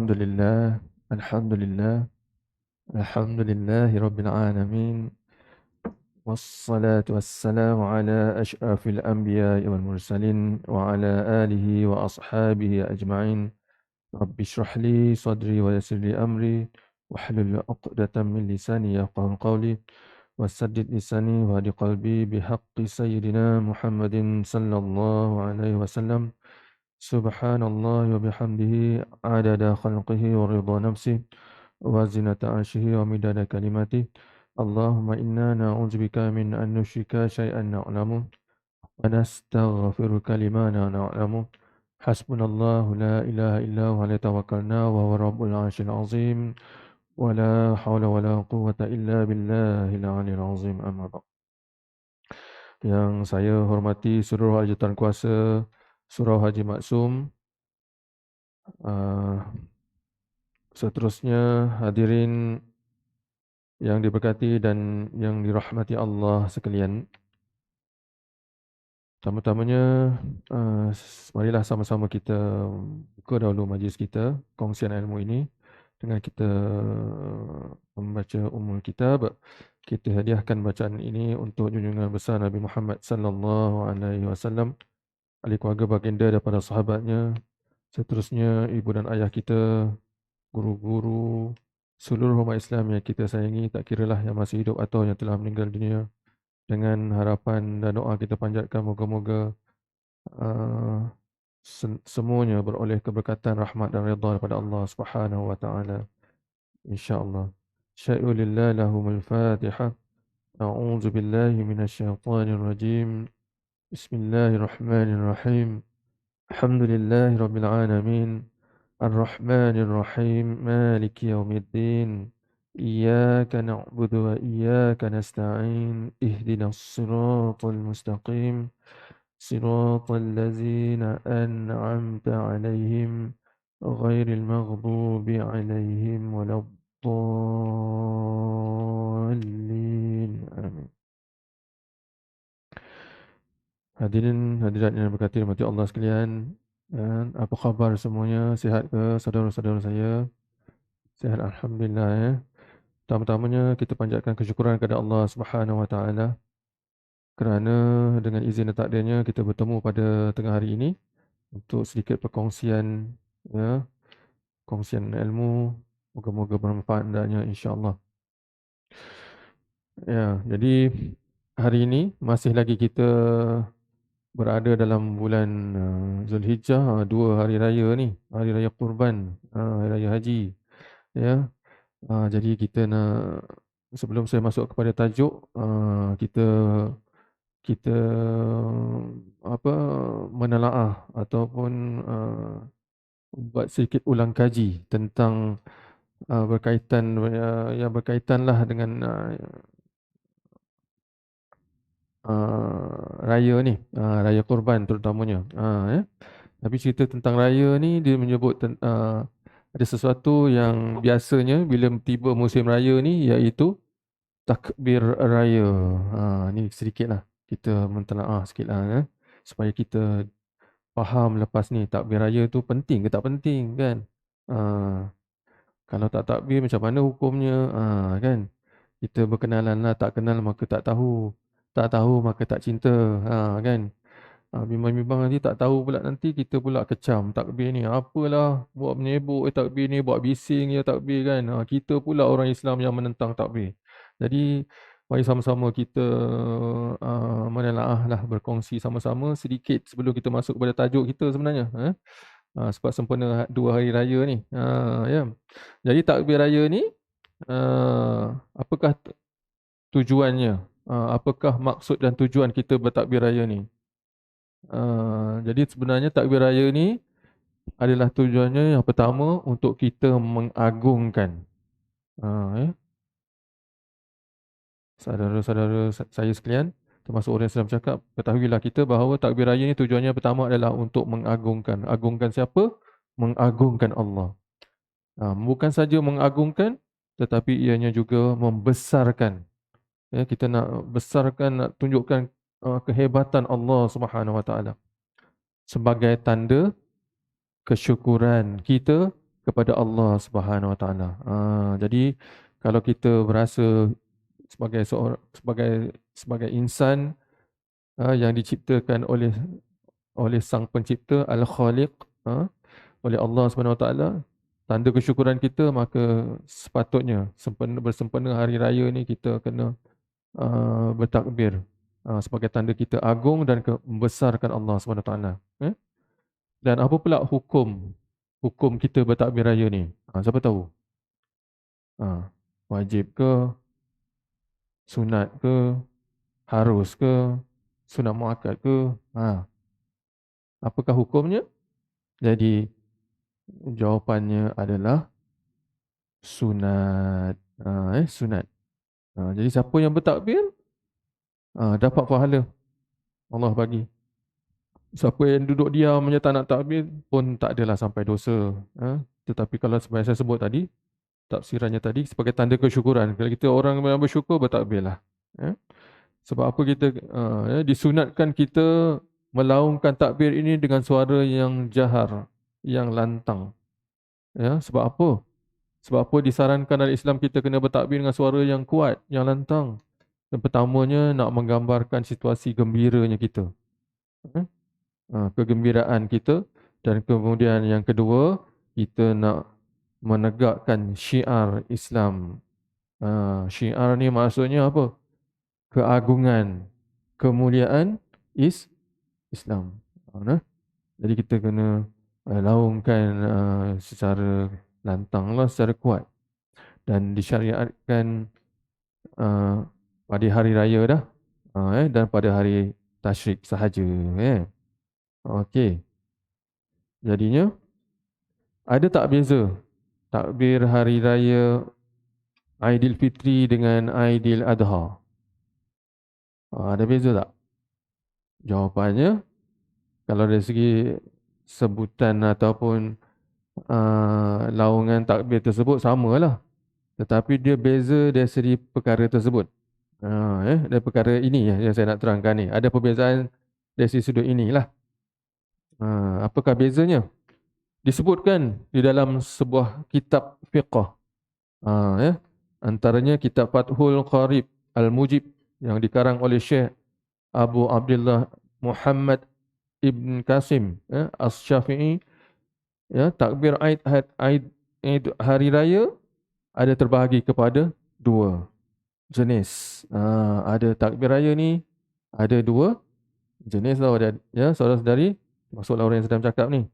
Alhamdulillah, alhamdulillah, alhamdulillahi rabbil alamin. Wassalatu wassalamu ala asyrafil anbiya'i wal mursalin wa ala alihi wa ashabihi ajma'in. Rabbi shrah li sadri wa yassir li amri wahlul 'uqdatam min lisani yafqahu qawli wasaddid lisani wa hadi qalbi bihaqqi sayyidina Muhammadin sallallahu alaihi wasallam. Subhanallah wa bihamdihi adada khalqihi wa ridha nafsihi wa zinata arshihi wa midada kalimatihi. Allahumma inna na'udzubika min an nusyrika syai'an na'lamu wa nastaghfiruka lima la na'lamu. Hasbunallahu la ilaha illa huwa alayhi tawakkalna wa huwa rabbul 'arsyil 'azim. Wa la haula wa la quwwata illa billahil 'aliyyil 'azim. Amma ba'd. Yang saya hormati seluruh ajutan kuasa Surau Haji Maksum, seterusnya hadirin yang diberkati dan yang dirahmati Allah sekalian. Pertama-tamanya, marilah sama-sama kita buka dahulu majlis kita, kongsian ilmu ini dengan kita membaca Ummul Kitab. Kita hadiahkan bacaan ini untuk junjungan besar Nabi Muhammad sallallahu alaihi wasallam, ahli keluarga baginda daripada sahabatnya, seterusnya ibu dan ayah kita, guru-guru, seluruh umat Islam yang kita sayangi, tak kiralah yang masih hidup atau yang telah meninggal dunia. Dengan harapan dan doa kita panjatkan moga-moga semuanya beroleh keberkatan, rahmat dan redha daripada Allah Subhanahu wa taala, insya-Allah. Syai'u lillah lahumul Fatihah. A'udzu billahi minasyaitonir rajim. Bismillahirrahmanirrahim. Alhamdulillahi rabbil alamin. Ar-Rahmanir Rahim. Maliki yaumiddin. Iyyaka na'budu wa iyyaka nasta'in. Ihdinas siratal mustaqim. Siratal ladzina an'amta 'alaihim ghairil maghdubi 'alaihim waladdallin. Amin. Hadirin hadirat yang berkati rahmati Allah sekalian, apa khabar semuanya? Sihat ke saudara-saudara saya? Sihat alhamdulillah ya. Pertama-tamanya kita panjatkan kesyukuran kepada Allah Subhanahu wa taala kerana dengan izin dan takdirnya kita bertemu pada tengah hari ini untuk sedikit perkongsian ya, kongsian ilmu, moga-moga bermanfaat hendaknya insya-Allah. Ya, jadi hari ini masih lagi kita berada dalam bulan Zulhijjah, 2 hari raya ni, hari raya Kurban, hari raya haji ya. Jadi kita nak, sebelum saya masuk kepada tajuk, kita kita apa menelaah ataupun buat sedikit ulang kaji tentang berkaitan yang berkaitanlah dengan raya ni, raya Kurban terutamanya. Ya. Tapi cerita tentang raya ni dia menyebut ada sesuatu yang biasanya bila tiba musim raya ni, iaitu takbir raya. Ni sedikitlah kita mentelaah sikitlah ya, supaya kita faham lepas ni takbir raya tu penting ke tak penting kan. Kalau tak takbir macam mana hukumnya, kan. Kita berkenalanlah, tak kenal maka tak tahu, tak tahu maka tak cinta, kan. Bimbang-bimbang nanti tak tahu pula, nanti kita pula kecam takbir ni, apalah buat menyebuk takbir ni, buat bising je takbir kan. Kita pula orang Islam yang menentang takbir. Jadi mari sama-sama kita menelaahlah, berkongsi sama-sama sedikit sebelum kita masuk kepada tajuk kita sebenarnya, sebab sempena 2 hari raya ni. Ya. Jadi takbir raya ni apakah tujuannya? Apakah maksud dan tujuan kita bertakbir raya ni? Jadi sebenarnya takbir raya ni adalah tujuannya yang pertama untuk kita mengagungkan, ya, saudara-saudara saya sekalian, termasuk orang yang sedang bercakap, ketahuilah kita bahawa takbir raya ni tujuannya pertama adalah untuk mengagungkan. Agungkan siapa? Mengagungkan Allah. Bukan saja mengagungkan, tetapi ianya juga membesarkan. Ya, kita nak besarkan, nak tunjukkan kehebatan Allah Subhanahu wa taala sebagai tanda kesyukuran kita kepada Allah Subhanahu Wa Taala. Jadi kalau kita berasa sebagai insan yang diciptakan oleh Sang Pencipta Al-Khaliq, oleh Allah Subhanahu Wa Taala, tanda kesyukuran kita, maka sepatutnya bersempena hari raya ni kita kena bertakbir sebagai tanda kita agung dan membesarkan Allah Subhanahu Wa Taala. Dan apa pula hukum kita bertakbir raya ni? Siapa tahu? Wajib ke? Sunat ke? Harus ke? Sunat muakkad ke? Apakah hukumnya? Jadi jawapannya adalah sunat. Sunat. Jadi siapa yang bertakbir dapat pahala Allah bagi. Siapa yang duduk diam saja tak nak takbir pun tak adalah sampai dosa. Tetapi kalau seperti saya sebut tadi, tafsirannya tadi sebagai tanda kesyukuran. Kalau kita orang yang bersyukur, bertakbirlah. Sebab apa kita disunatkan kita melaungkan takbir ini dengan suara yang jahar, yang lantang. Sebab apa? Sebab apa disarankan dalam Islam kita kena bertakbir dengan suara yang kuat, yang lantang? Yang pertamanya nak menggambarkan situasi gembiranya kita. Kegembiraan kita. Dan kemudian yang kedua, kita nak menegakkan syiar Islam. Syiar ni maksudnya apa? Keagungan, kemuliaan Islam. Jadi kita kena laungkan secara lantang lah, secara kuat. Dan disyariatkan pada hari raya dah, dan pada hari tasyrik sahaja. Okey. Jadinya ada tak beza takbir hari raya Aidilfitri dengan Aidil Adha? Ada beza tak? Jawapannya, kalau dari segi sebutan ataupun laungan takbir tersebut samalah. Tetapi dia beza dari segi perkara tersebut. Dari perkara ini yang saya nak terangkan ni. Ada perbezaan dari segi sudut inilah. Apakah bezanya? Disebutkan di dalam sebuah kitab fiqh. Antaranya kitab Fathul Qarib Al-Mujib yang dikarang oleh Syekh Abu Abdullah Muhammad Ibn Qasim As-Syafi'i. Takbir Aid hari raya ada terbahagi kepada dua jenis. Ada takbir raya ni ada dua jenis lah, saudara-saudari, maksudlah orang yang sedang cakap ni.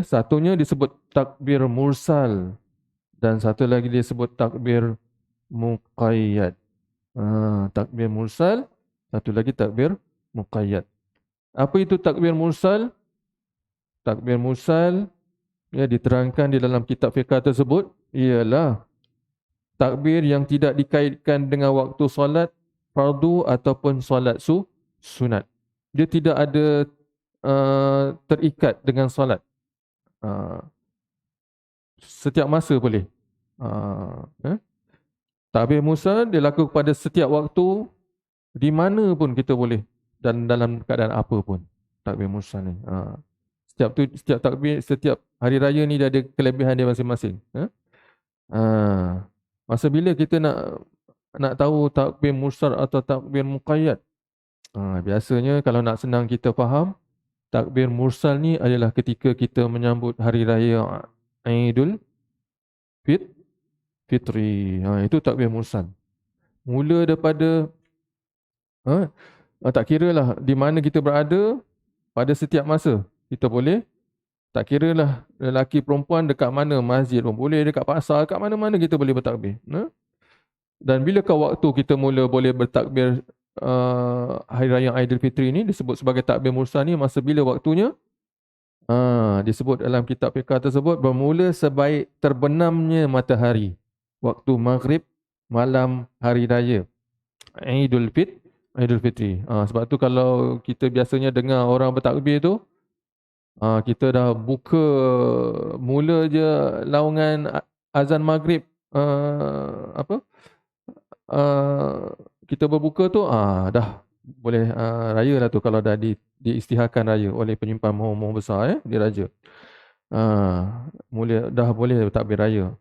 Satunya disebut takbir mursal dan satu lagi disebut takbir muqayyad. Takbir mursal, satu lagi takbir muqayyad. Apa itu takbir mursal? Takbir mursal diterangkan di dalam kitab fiqh tersebut ialah takbir yang tidak dikaitkan dengan waktu solat fardu ataupun solat sunat. Dia tidak ada terikat dengan solat. Setiap masa boleh. Takbir mursal dia laku pada setiap waktu, di mana pun kita boleh, dan dalam keadaan apa pun. Takbir mursal ni. Setiap takbir, setiap hari raya ni dia ada kelebihan dia masing-masing. Masa bila kita nak tahu takbir mursal atau takbir muqayyad? Biasanya kalau nak senang kita faham, takbir mursal ni adalah ketika kita menyambut hari raya Aidul Fitri. Itu takbir mursal. Mula daripada tak kiralah di mana kita berada pada setiap masa. Kita boleh, tak kiralah lelaki perempuan dekat mana, masjid pun boleh, dekat pasar, dekat mana-mana kita boleh bertakbir. Dan bilakah waktu kita mula boleh bertakbir hari raya Aidilfitri ni disebut sebagai takbir mursal ni? Masa bila waktunya? Disebut dalam kitab fiqh tersebut, bermula sebaik terbenamnya matahari waktu maghrib malam hari raya Aidilfitri. Sebab tu kalau kita biasanya dengar orang bertakbir tu, kita dah buka mula je laungan azan maghrib, kita berbuka tu dah boleh raya lah tu, kalau dah diisytiharkan raya oleh penyimpan mohon besar diraja. Mula dah boleh takbir raya.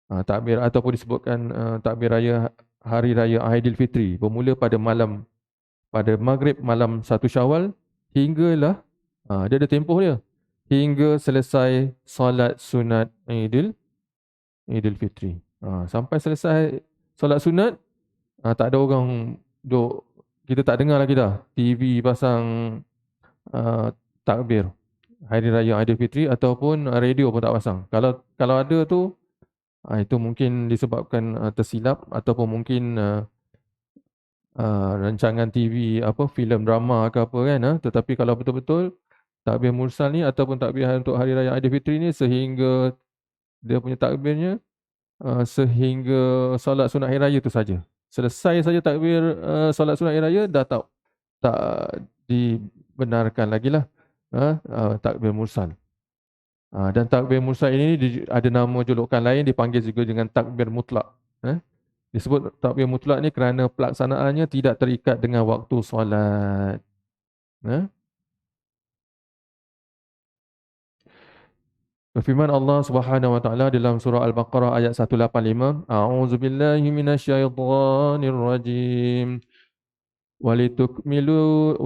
Takbir ataupun disebutkan takbir raya hari raya Aidilfitri bermula pada maghrib malam 1 Syawal hinggalah dia ada tempoh dia hingga selesai solat sunat Aidilfitri. Sampai selesai solat sunat, tak ada orang duk, kita tak dengar lagi dah TV pasang takbir hari raya Aidilfitri ataupun radio pun tak pasang. Kalau ada tu itu mungkin disebabkan tersilap ataupun mungkin rancangan TV filem drama ke apa kan. Tetapi kalau betul-betul takbir mursal ni ataupun takbir untuk hari raya Aidilfitri ni sehingga dia punya takbirnya sehingga solat sunat hari raya tu saja. Selesai saja takbir solat sunat hari raya dah tak dibenarkan lagi lah takbir mursal. Dan takbir mursal ini ada nama julukan lain, dipanggil juga dengan takbir mutlak. Disebut takbir mutlak ni kerana pelaksanaannya tidak terikat dengan waktu solat. Firman Allah Subhanahu wa taala dalam surah Al-Baqarah ayat 185, A'udzubillahi minasyaitonir rajim. Walitukmilul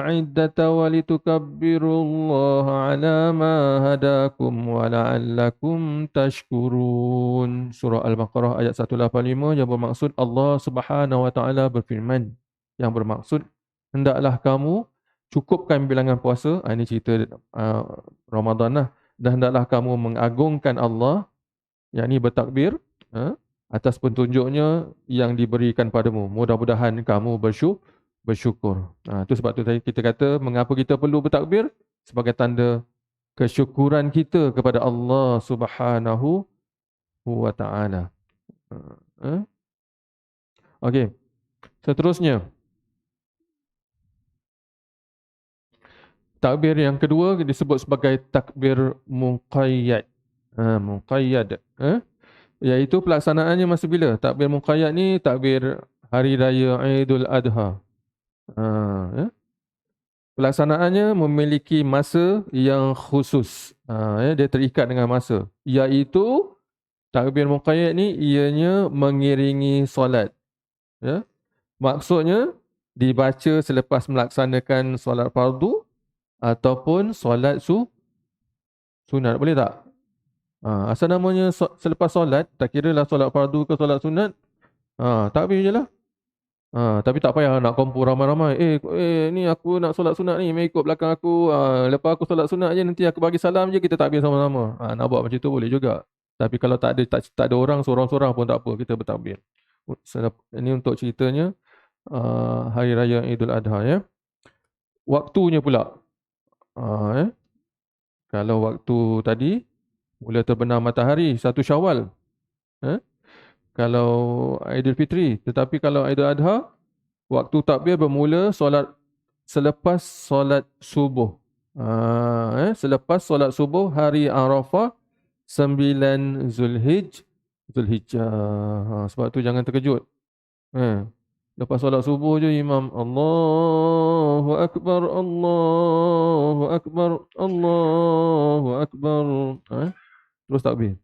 iddata walitukabbirullaha ala ma hadakum wa la'allakum tashkurun. Surah Al-Baqarah ayat 185 yang bermaksud Allah Subhanahu wa taala berfirman, yang bermaksud hendaklah kamu cukupkan bilangan puasa, ini cerita Ramadan lah, dan hendaklah kamu mengagungkan Allah, yakni bertakbir atas petunjuknya yang diberikan padamu. Mudah-mudahan kamu bersyukur. Itu sebab tu tadi kita kata mengapa kita perlu bertakbir? Sebagai tanda kesyukuran kita kepada Allah Subhanahu wa taala. Okey. Seterusnya, takbir yang kedua disebut sebagai takbir muqayyad. Muqayyad. Iaitu pelaksanaannya masa bila? Takbir muqayyad ni takbir hari raya Aidul Adha. Pelaksanaannya memiliki masa yang khusus. Dia terikat dengan masa. Iaitu takbir muqayyad ni ianya mengiringi solat. Maksudnya dibaca selepas melaksanakan solat fardu ataupun solat sunat. Boleh tak? Asal namanya selepas solat, tak kira lah solat fardu ke solat sunat, takbir je lah. Tapi tak payah nak kumpul ramai-ramai. Ni aku nak solat sunat ni, mari ikut belakang aku. Lepas aku solat sunat je, nanti aku bagi salam je, kita takbir sama-sama. Nak buat macam tu boleh juga. Tapi kalau tak ada orang, sorang-sorang pun tak apa, kita bertakbir. Ini untuk ceritanya hari raya Idul Adha ya. Waktunya pula. Kalau waktu tadi mula terbenam matahari 1 Syawal. Kalau Aidilfitri, tetapi kalau Aidul Adha, waktu takbir bermula selepas solat subuh. Selepas solat subuh hari Arafah 9 Zulhijjah. Sebab tu jangan terkejut. Lepas solat subuh je imam Allahu Akbar, Allahu Akbar, Allahu Akbar. Terus takbir.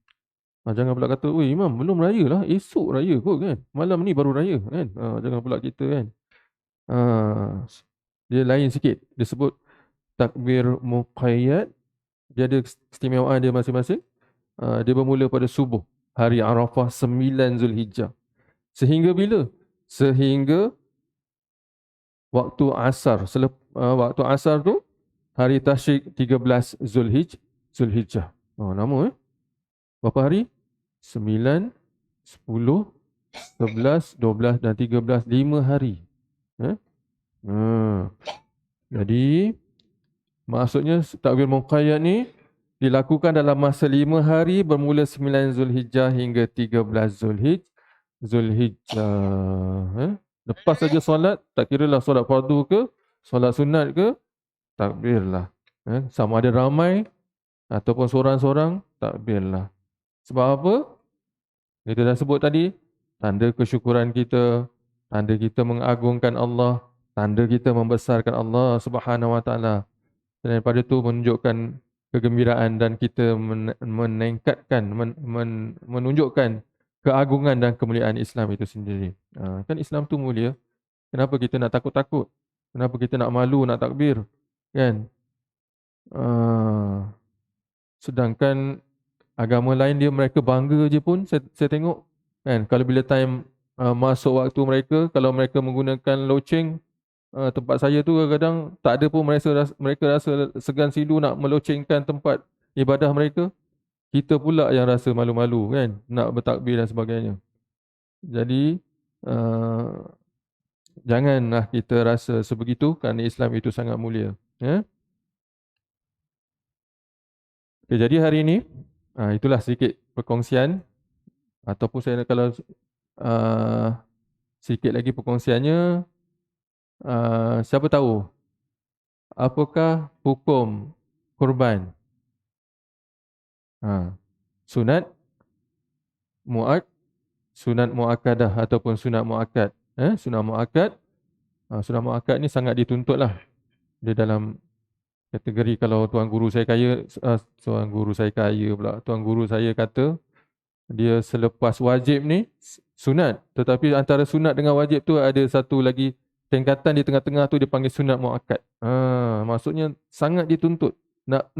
Jangan pula kata, "Oi imam, belum raya lah, esok raya kot kan. Malam ni baru raya kan." Jangan pula kita kan. Dia lain sikit. Dia sebut takbir muqayyad. Dia ada keistimewaan dia masing-masing. Dia bermula pada subuh hari Arafah 9 Zulhijjah. Sehingga bila? Sehingga waktu asar. Waktu asar tu hari tasyrik 13 Zulhijjah. Lama berapa hari? 9, 10, 11, 12 dan 13, 5 hari. Jadi maksudnya takbir muqayyad ni dilakukan dalam masa 5 hari bermula 9 Zulhijjah hingga 13 Zulhijjah. Lepas saja solat, tak kira lah solat fardu ke, solat sunat ke, takbir lah. Sama ada ramai ataupun seorang-seorang, takbir lah. Sebab apa? Kita dah sebut tadi, tanda kesyukuran kita, tanda kita mengagungkan Allah, tanda kita membesarkan Allah Subhanahu wa taala. Dan daripada itu menunjukkan kegembiraan dan kita meningkatkan, menunjukkan keagungan dan kemuliaan Islam itu sendiri. Kan Islam tu mulia. Kenapa kita nak takut-takut? Kenapa kita nak malu, nak takbir? Kan? Ah, sedangkan agama lain dia mereka bangga je pun saya tengok kan kalau bila time masuk waktu mereka kalau mereka menggunakan loceng tempat saya tu kadang-kadang tak ada pun mereka rasa segan silu nak melocengkan tempat ibadah mereka. Kita pula yang rasa malu-malu kan nak bertakbir dan sebagainya. Jadi uh, janganlah kita rasa sebegitu kerana Islam itu sangat mulia. Ya. Okay, jadi hari ini itulah sedikit perkongsian ataupun saya kalau uh, sikit lagi perkongsiannya. Siapa tahu apakah hukum kurban? Sunat, mu'ad, sunat mu'akkadah ataupun sunat mu'akkad. Sunat mu'akkad. Sunat mu'akkad ni sangat dituntutlah. Dia dalam kategori kalau tuan guru saya kaya, tuan guru saya kata dia selepas wajib ni sunat, tetapi antara sunat dengan wajib tu ada satu lagi tingkatan di tengah-tengah tu dipanggil sunat muakkad. Maksudnya sangat dituntut nak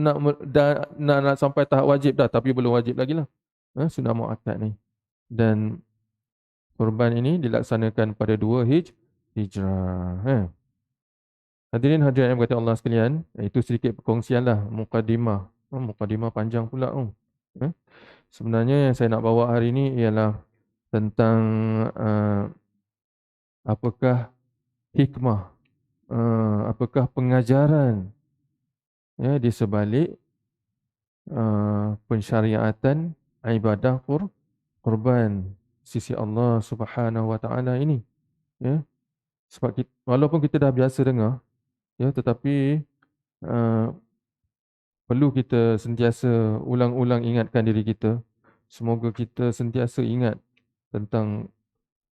sampai tahap wajib dah tapi belum wajib lagi lah. Sunat muakkad ni. Dan kurban ini dilaksanakan pada 2 Hijrah. Hadirin hadirat yang berkata Allah sekalian, itu sedikit perkongsian lah, mukadimah. Mukadimah panjang pula. Sebenarnya yang saya nak bawa hari ini ialah tentang apakah hikmah, apakah pengajaran di sebalik pensyariatan ibadah kurban sisi Allah Subhanahu Wa Taala ini. Ya. Sebab walaupun kita dah biasa dengar, tetapi perlu kita sentiasa ulang-ulang ingatkan diri kita. Semoga kita sentiasa ingat tentang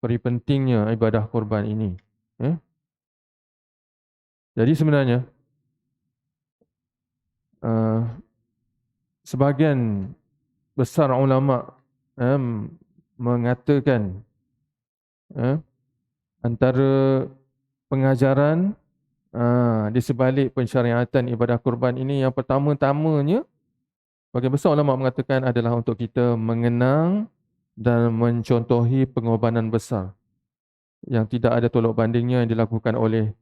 peri pentingnya ibadah kurban ini. Jadi sebenarnya sebahagian besar ulama mengatakan antara pengajaran di sebalik pensyariatan ibadah kurban ini yang pertama-tamanya bagi besar ulama mengatakan adalah untuk kita mengenang dan mencontohi pengorbanan besar yang tidak ada tolak bandingnya yang dilakukan oleh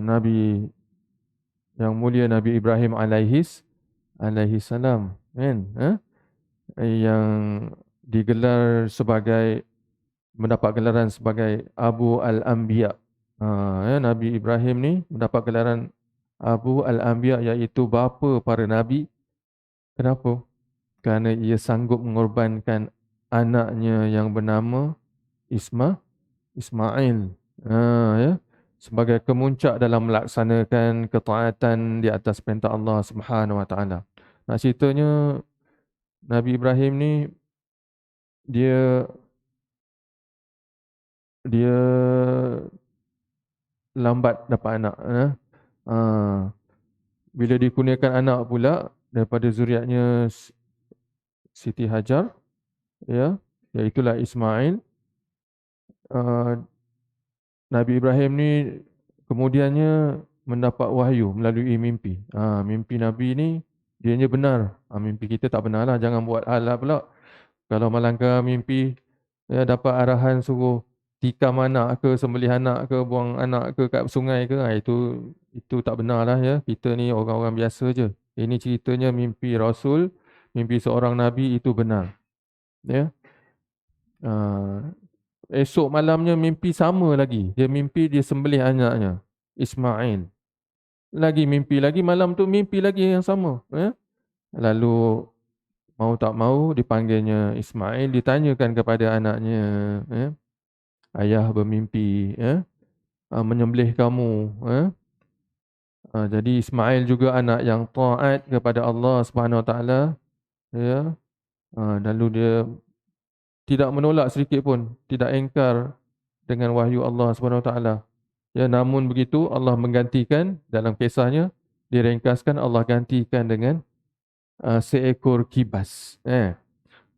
Nabi yang mulia Nabi Ibrahim alaihi salam kan yang digelar sebagai mendapat gelaran sebagai Abu al-Anbiya. Nabi Ibrahim ni mendapat gelaran Abu al-Anbiya iaitu bapa para nabi. Kenapa? Kerana ia sanggup mengorbankan anaknya yang bernama Ismail. Sebagai kemuncak dalam melaksanakan ketaatan di atas perintah Allah Subhanahu Wa Taala. Nak ceritanya Nabi Ibrahim ni dia lambat dapat anak. Bila dikurniakan anak pula daripada zuriatnya Siti Hajar, iaitulah Ismail. Nabi Ibrahim ni kemudiannya mendapat wahyu melalui mimpi. Mimpi Nabi ni dianya benar. Mimpi kita tak benar lah. Jangan buat hal lah pula. Kalau malangkah mimpi dapat arahan suruh tikam anak ke, sembelih anak ke, buang anak ke kat sungai ke, itu tak benar lah ya. Kita ni orang-orang biasa je. Ini ceritanya mimpi Rasul, mimpi seorang Nabi itu benar. Ya. Esok malamnya mimpi sama lagi. Dia mimpi dia sembelih anaknya, Ismail. Lagi mimpi lagi, malam tu mimpi lagi yang sama. Lalu mau tak mau dipanggilnya Ismail, ditanyakan kepada anaknya, ayah bermimpi menyembelih kamu. Jadi Ismail juga anak yang taat kepada Allah Subhanahu Wa Taala. Lalu dia tidak menolak sedikit pun, tidak engkar dengan wahyu Allah Subhanahu Wa Taala. Namun begitu Allah menggantikan dalam kisahnya Diringkaskan Allah gantikan dengan seekor kibas.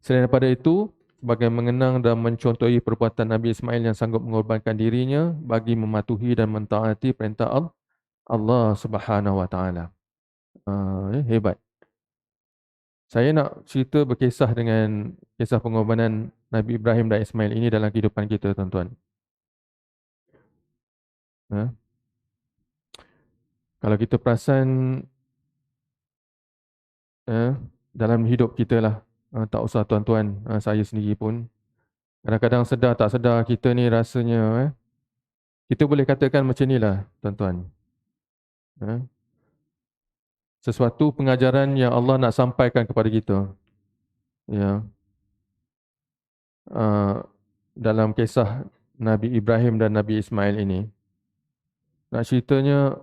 Selain daripada itu, sebagai mengenang dan mencontohi perbuatan Nabi Ismail yang sanggup mengorbankan dirinya bagi mematuhi dan mentaati perintah Allah Subhanahu Wa Taala. Hebat. Saya nak cerita berkisah dengan kisah pengorbanan Nabi Ibrahim dan Ismail ini dalam kehidupan kita, tuan-tuan. Kalau kita perasan dalam hidup kita lah, tak usah tuan-tuan, saya sendiri pun, kadang-kadang sedar tak sedar kita ni rasanya, kita boleh katakan macam ni lah, tuan-tuan. Sesuatu pengajaran yang Allah nak sampaikan kepada kita. Ya. Dalam kisah Nabi Ibrahim dan Nabi Ismail ini, nak ceritanya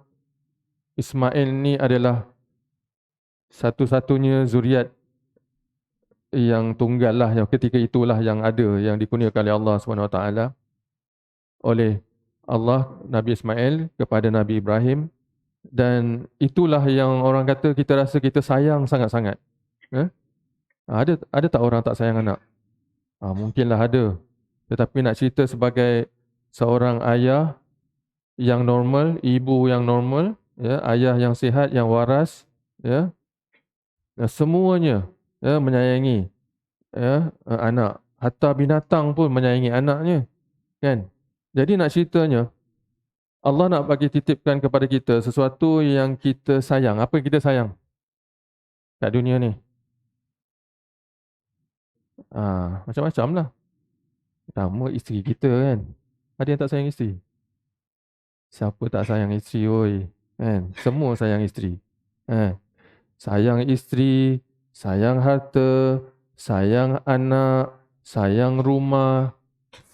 Ismail ni adalah satu-satunya zuriat yang tunggal lah, yang ketika itulah yang ada, yang dikurniakan oleh Allah SWT oleh Allah, Nabi Ismail kepada Nabi Ibrahim. Dan itulah yang orang kata kita rasa kita sayang sangat-sangat. Ada tak orang tak sayang anak? Mungkinlah ada. Tetapi nak cerita sebagai seorang ayah yang normal, ibu yang normal, ayah yang sihat, yang waras, semuanya menyayangi anak. Hatta binatang pun menyayangi anaknya, kan? Jadi nak ceritanya, Allah nak bagi titipkan kepada kita sesuatu yang kita sayang. Apa yang kita sayang kat dunia ni? Macam-macam lah. Pertama, isteri kita, kan? Ada yang tak sayang isteri? Siapa tak sayang isteri, oi? Kan? Semua sayang isteri. Sayang isteri, sayang harta, sayang anak, sayang rumah,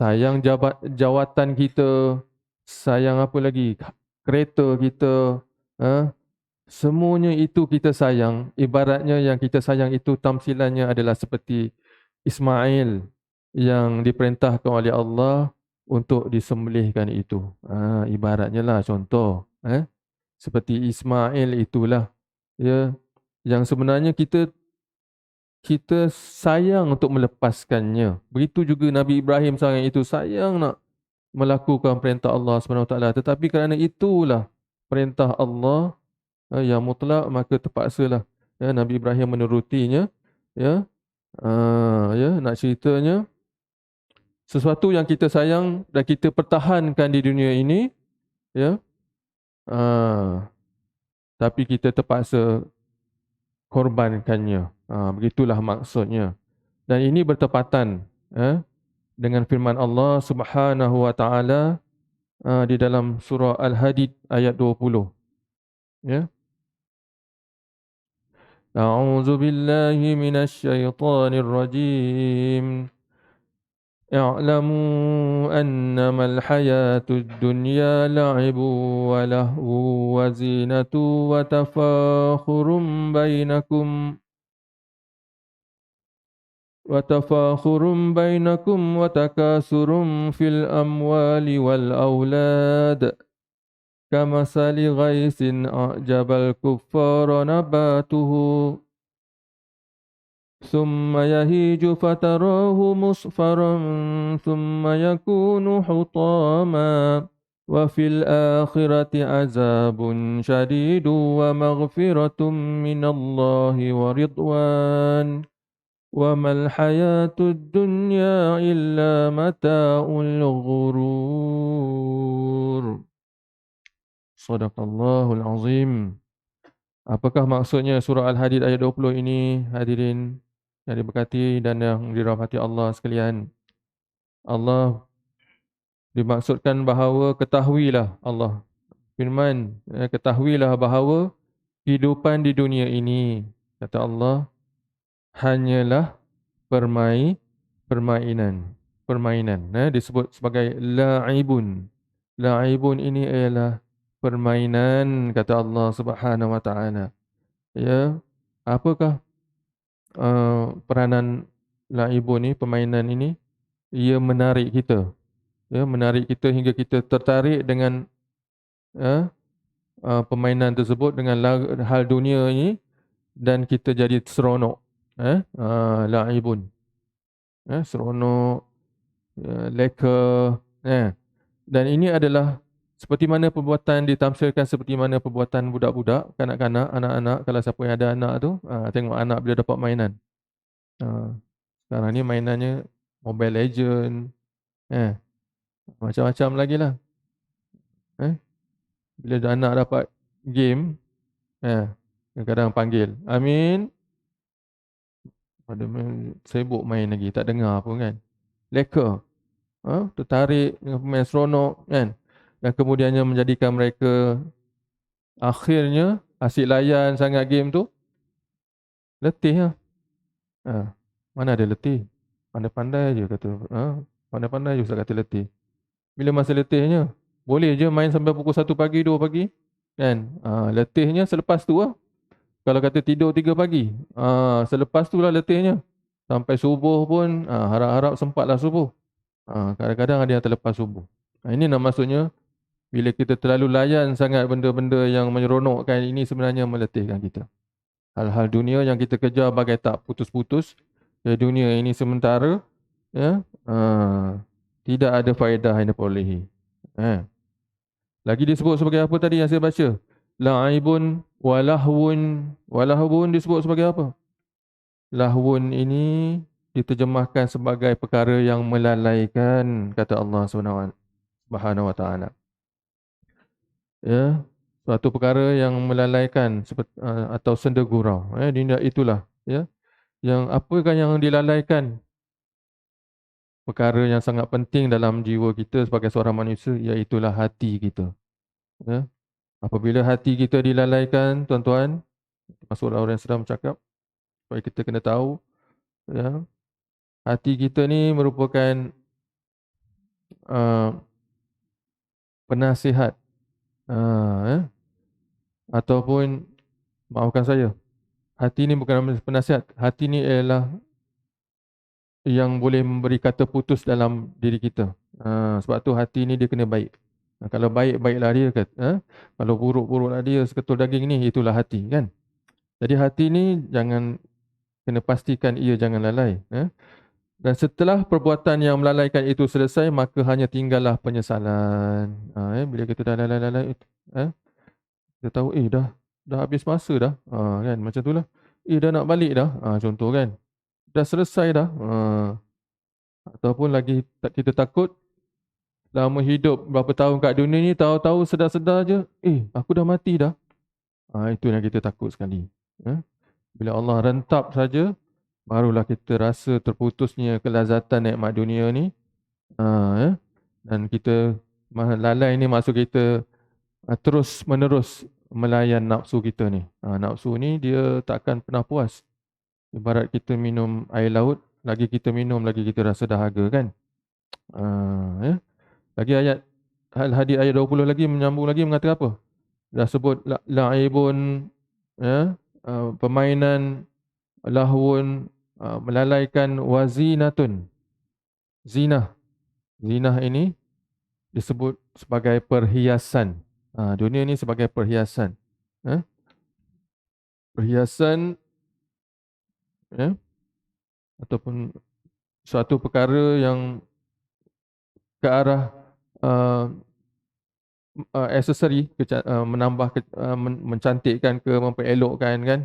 sayang jawatan kita, sayang apa lagi? Kereta kita. Semuanya itu kita sayang. Ibaratnya yang kita sayang itu tamsilannya adalah seperti Ismail yang diperintahkan oleh Allah untuk disembelihkan itu. Ibaratnya lah contoh. Seperti Ismail itulah, yang sebenarnya kita sayang untuk melepaskannya. Begitu juga Nabi Ibrahim sayang itu, sayang nak melakukan perintah Allah SWT. Tetapi kerana itulah perintah Allah yang mutlak, maka terpaksalah Nabi Ibrahim menurutinya. Nak ceritanya, sesuatu yang kita sayang dan kita pertahankan di dunia ini, tapi kita terpaksa korbankannya. Begitulah maksudnya. Dan ini bertepatan dengan firman Allah Subhanahu Wa Taala di dalam surah Al-Hadid ayat 20. A'udzu billahi minasy syaithanir rajim. I'lamu annamal hayatud dunya la'ibun wa lahwun wa zinatun wa tafakhurun bainakum wa takasurun fil amwali wal aulad kamasali ghaisin a'jabal kuffara nabatuhu ثم يهيج فتراه مصفرا ثم يكون حطاما وفي الآخرة عذاب شديد ومغفرة من الله ورضوان وما الحياة الدنيا إلا متاع الغرور. صدق الله العظيم. Apakah maksudnya surah Al-Hadid ayat 20 ini, hadirin yang diberkati dan yang dirahmati Allah sekalian? Allah dimaksudkan bahawa ketahuilah, Allah firman, ketahuilah bahawa kehidupan di dunia ini, kata Allah, hanyalah permainan. Disebut sebagai la'ibun. La'ibun ini ialah permainan, kata Allah Subhanahu Wa Taala. Apakah peranan la'ibun ni, permainan ini? Ia menarik kita. Menarik kita hingga kita tertarik dengan permainan tersebut dengan hal dunia ini dan kita jadi seronok. La'ibun. Seronok, leka. Dan ini adalah seperti mana perbuatan ditafsirkan seperti mana perbuatan budak-budak, kanak-kanak, anak-anak. Kalau siapa yang ada anak tu, tengok anak bila dapat mainan. Sekarang ni mainannya Mobile Legend, macam-macam lagi lah. Bila anak dapat game, kadang-kadang panggil, Amin, pada sibuk main lagi, tak dengar pun kan. Leka, tertarik dengan pemain seronok kan. Dan kemudiannya menjadikan mereka akhirnya asyik layan sangat game tu, letih lah. Mana ada letih? Pandai-pandai je kata, pandai-pandai je Ustaz kata letih. Bila masa letihnya? Boleh je main sampai pukul 1 pagi, 2 pagi. Kan? Letihnya selepas tu lah. Kalau kata tidur 3 pagi, selepas tu lah letihnya. Sampai subuh pun, harap-harap sempatlah subuh. Kadang-kadang ada yang terlepas subuh. Ini nak maksudnya, bila kita terlalu layan sangat benda-benda yang menyeronokkan, ini sebenarnya meletihkan kita. Hal-hal dunia yang kita kejar bagai tak putus-putus. Dunia ini sementara, ya, tidak ada faedah yang diperolehi. Lagi disebut sebagai apa tadi yang saya baca? La'ibun walahwun. Walahwun disebut sebagai apa? Lahwun ini diterjemahkan sebagai perkara yang melalaikan, kata Allah Subhanahu wa taala. Ya, suatu perkara yang melalaikan atau senda gurau. Itulah, ya. Yang apakah yang dilalaikan? Perkara yang sangat penting dalam jiwa kita sebagai seorang manusia, iaitulah hati kita. Ya. Apabila hati kita dilalaikan, tuan-tuan, masuklah orang yang sedang bercakap, supaya kita kena tahu, ya, hati kita ni merupakan penasihat, ataupun maafkan saya, hati ni bukan penasihat, hati ni ialah yang boleh memberi kata putus dalam diri kita. Sebab tu hati ni dia kena baik. Kalau baik, baiklah dia. Kalau buruk, buruklah dia. Seketul daging ni, itulah hati kan. Jadi hati ni jangan, kena pastikan ia jangan lalai. Dan setelah perbuatan yang melalaikan itu selesai, maka hanya tinggallah penyesalan. Bila kita dah lalai-lalai, kita tahu, dah habis masa dah. Kan, macam tu lah. Dah nak balik dah. Contoh kan. Dah selesai dah. Ataupun lagi kita takut, lama hidup berapa tahun kat dunia ni, tahu-tahu sedar-sedar je, aku dah mati dah. Itu yang kita takut sekali. Bila Allah rentap saja, barulah kita rasa terputusnya kelazatan nikmat dunia ni. Dan kita lalai ni maksud kita terus menerus melayan nafsu kita ni. Nafsu ni dia takkan pernah puas. Ibarat kita minum air laut, lagi kita minum, lagi kita rasa dahaga kan. Lagi hadis ayat 20 lagi menyambung lagi mengatakan apa? Dah sebut la'ibun, permainan, lahwun, melalaikan, wazinatun. Zinah. Zinah ini disebut sebagai perhiasan. Dunia ini sebagai perhiasan. Perhiasan, ataupun suatu perkara yang ke arah aksesori, menambah, mencantikkan ke memperelokkan kan.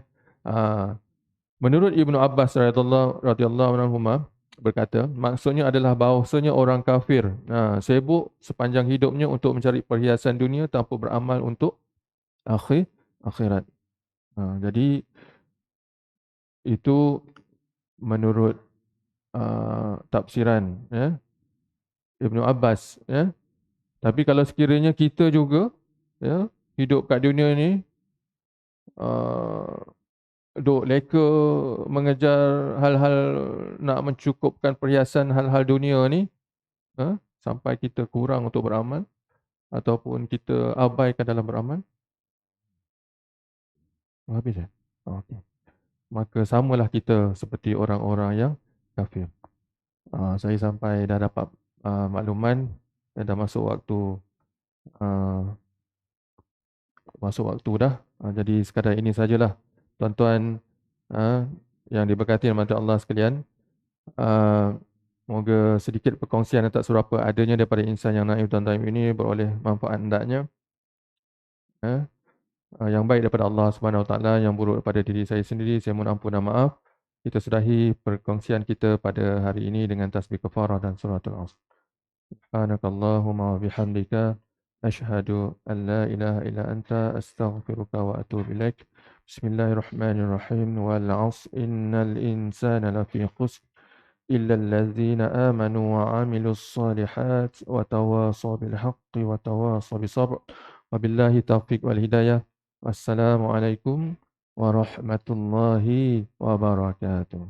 Menurut Ibnu Abbas radhiyallahu anhuma berkata, maksudnya adalah bahawasanya orang kafir sibuk sepanjang hidupnya untuk mencari perhiasan dunia tanpa beramal untuk akhirat. Jadi itu menurut tafsiran Ibnu Abbas. Tapi kalau sekiranya kita juga hidup kat dunia ni, duk leka mengejar hal-hal nak mencukupkan perhiasan hal-hal dunia ni, sampai kita kurang untuk beramal ataupun kita abaikan dalam beramal, habis okey. Maka samalah kita seperti orang-orang yang kafir. Saya sampai dah dapat makluman dan dah masuk waktu masuk waktu dah. Jadi sekadar ini sajalah tuan-tuan yang diberkati oleh Allah sekalian. Moga sedikit perkongsian tak surapa adanya daripada insan yang naif dan taib ini beroleh manfaat hendaknya. Yang baik daripada Allah Subhanahu Wa Taala, yang buruk daripada diri saya sendiri, saya mohon ampun dan maaf. Kita sudahi perkongsian kita pada hari ini dengan tasbih kafarah dan suratul Asr. Subhanakallahumma wa bihamdika asyhadu an la ilaha illa anta astaghfiruka wa atubu ilaik. Bismillahirrahmanirrahim. Wal 'asr innal insana lafi khusr illa allazina amanu wa 'amilus solihat wa tawasaw bil haqqi wa tawasaw bis sabr. Wabillahi taufiq wal hidayah. Wassalamualaikum warahmatullahi wabarakatuh.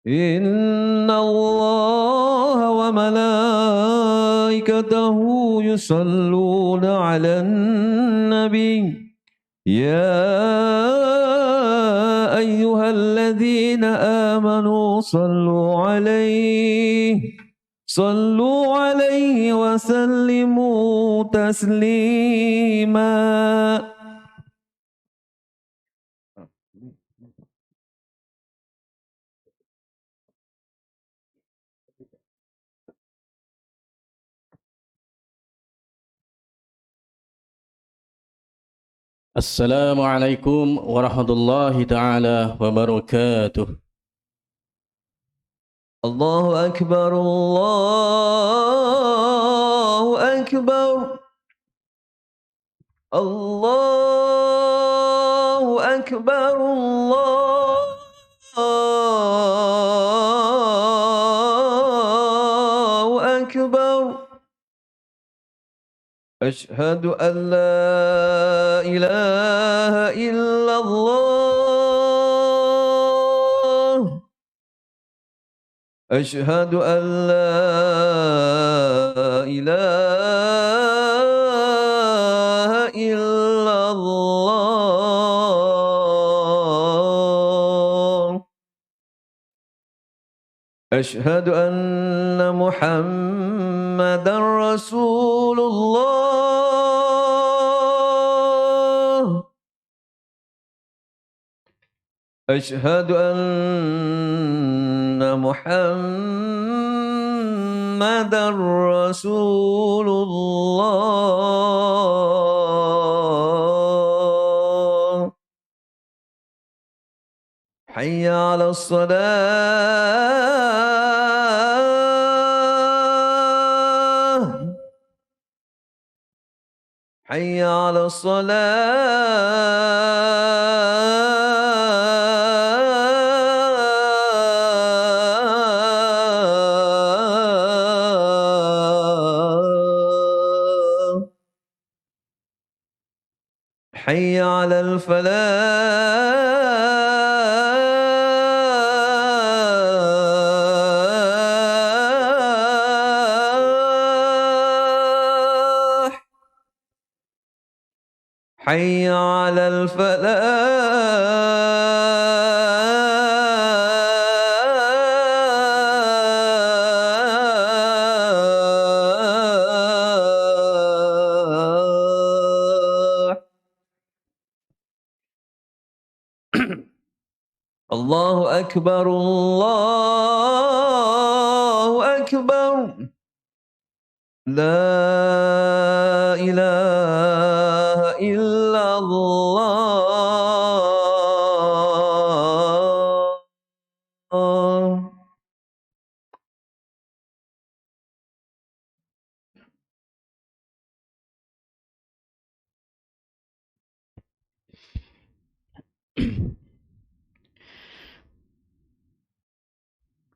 إن الله وملائكته يصلون على النبي يا أيها الذين آمنوا صلوا عليه وسلموا تسليما. Assalamualaikum warahmatullahi taala wabarakatuh. الله أكبر الله أكبر الله أكبر الله أكبر أشهد أن لا إله إلا الله أشهد أن لا إله إلا الله أشهد أن محمدا رسول الله أشهد أن محمدا رسول الله حي على الصلاة حي على الصلاة حي على الفلاح حي على الفلاح. الله أكبر الله أكبر لا إله إلا الله.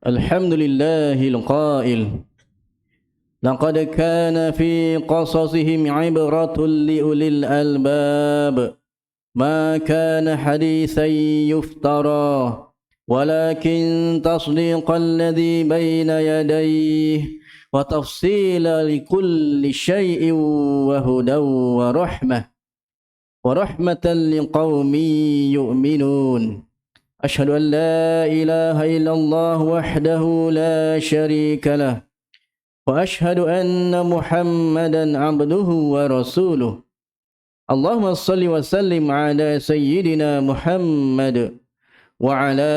Alhamdulillahil qail laqad kana fi qasasihim ibratun liulil albab ma kana hadithan yuftara walakin tasdiqal ladzi baina yadayhi wa tafsila likulli syai'in wa hudaw wa rahmatan liqaumin yu'minun. أشهد أن لا إله إلا الله وحده لا شريك له وأشهد أن محمدا عبده ورسوله. اللهم صل وسلم على سيدنا محمد وعلى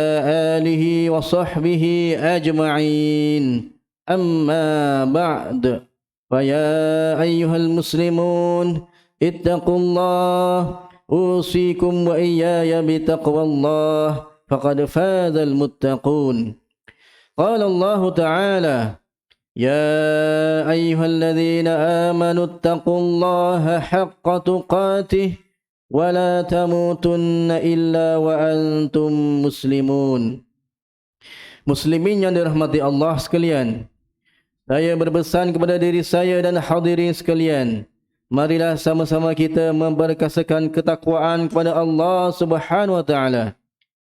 آله وصحبه أجمعين. أما بعد فيا أيها المسلمون اتقوا الله أوصيكم وإياي بتقوى الله فقد فاز المتقون. قال الله تعالى يا أيها الذين آمنوا اتقوا الله حق تقاته ولا تموتن إلا وأنتم مسلمون. Muslimin yang dirahmati Allah sekalian, saya berpesan kepada diri saya dan hadirin sekalian, marilah sama-sama kita memperkasakan ketakwaan kepada Allah Subhanahu wa taala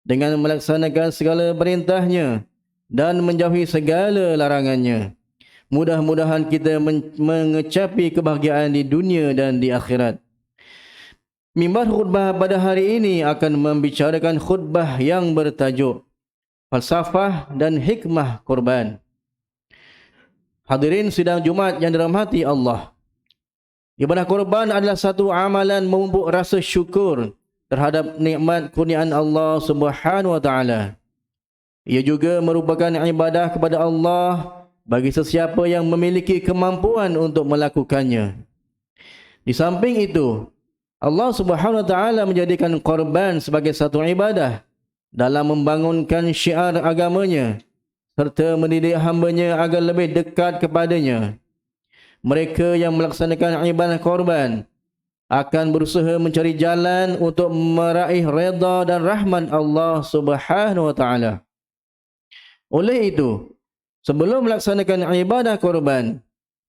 dengan melaksanakan segala perintahnya dan menjauhi segala larangannya. Mudah-mudahan kita mengecapi kebahagiaan di dunia dan di akhirat. Mimbar khutbah pada hari ini akan membicarakan khutbah yang bertajuk Falsafah dan Hikmah Korban. Hadirin sidang Jumaat yang dirahmati Allah. Ibadah korban adalah satu amalan memupuk rasa syukur terhadap nikmat kurniaan Allah Subhanahu wa taala. Ia juga merupakan ibadah kepada Allah bagi sesiapa yang memiliki kemampuan untuk melakukannya. Di samping itu, Allah Subhanahu wa taala menjadikan korban sebagai satu ibadah dalam membangunkan syiar agamanya serta mendidik hamba-Nya agar lebih dekat kepadanya. Mereka yang melaksanakan ibadah korban akan berusaha mencari jalan untuk meraih redha dan rahmat Allah Subhanahu wa taala. Oleh itu, sebelum melaksanakan ibadah korban,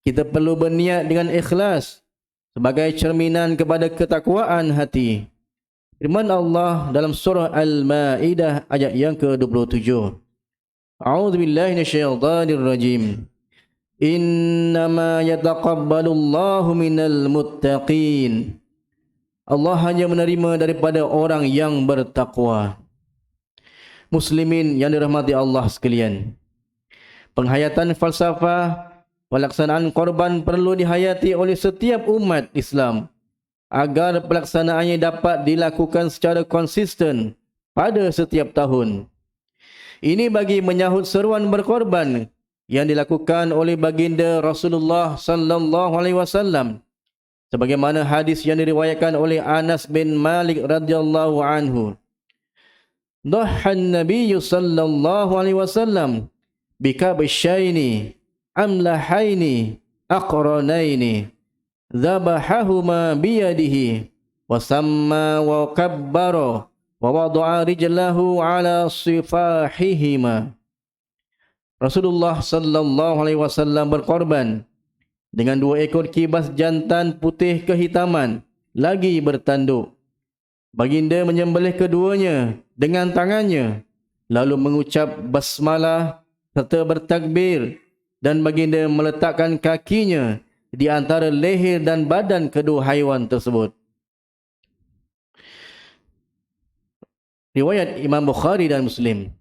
kita perlu berniat dengan ikhlas sebagai cerminan kepada ketakwaan hati. Firman Allah dalam surah Al-Maidah ayat yang ke-27. A'udzu billahi minasyaitonir rajim. Innama yataqabbalullahu minal muttaqin. Allah hanya menerima daripada orang yang bertakwa. Muslimin yang dirahmati Allah sekalian. Penghayatan falsafah pelaksanaan korban perlu dihayati oleh setiap umat Islam agar pelaksanaannya dapat dilakukan secara konsisten pada setiap tahun. Ini bagi menyahut seruan berkorban yang dilakukan oleh baginda Rasulullah sallallahu alaihi wasallam sebagaimana hadis yang diriwayatkan oleh Anas bin Malik radhiyallahu anhu. Dhahan Nabi sallallahu alaihi wasallam bikabshaini amlahaini aqranaini dhabahahuma biyadihi wa samma wa kabbara wa wada'a rijlahu ala sifahihima. Rasulullah sallallahu alaihi wasallam berkorban dengan 2 ekor kibas jantan putih kehitaman lagi bertanduk. Baginda menyembelih keduanya dengan tangannya lalu mengucap basmalah serta bertakbir, dan baginda meletakkan kakinya di antara leher dan badan kedua haiwan tersebut. Riwayat Imam Bukhari dan Muslim.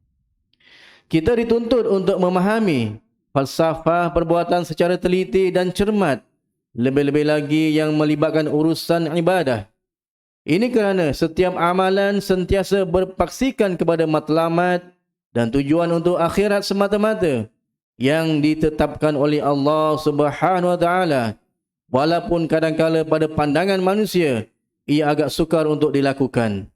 Kita dituntut untuk memahami falsafah perbuatan secara teliti dan cermat, lebih-lebih lagi yang melibatkan urusan ibadah. Ini kerana setiap amalan sentiasa berpaksikan kepada matlamat dan tujuan untuk akhirat semata-mata yang ditetapkan oleh Allah Subhanahu wa taala, walaupun kadang-kala pada pandangan manusia ia agak sukar untuk dilakukan.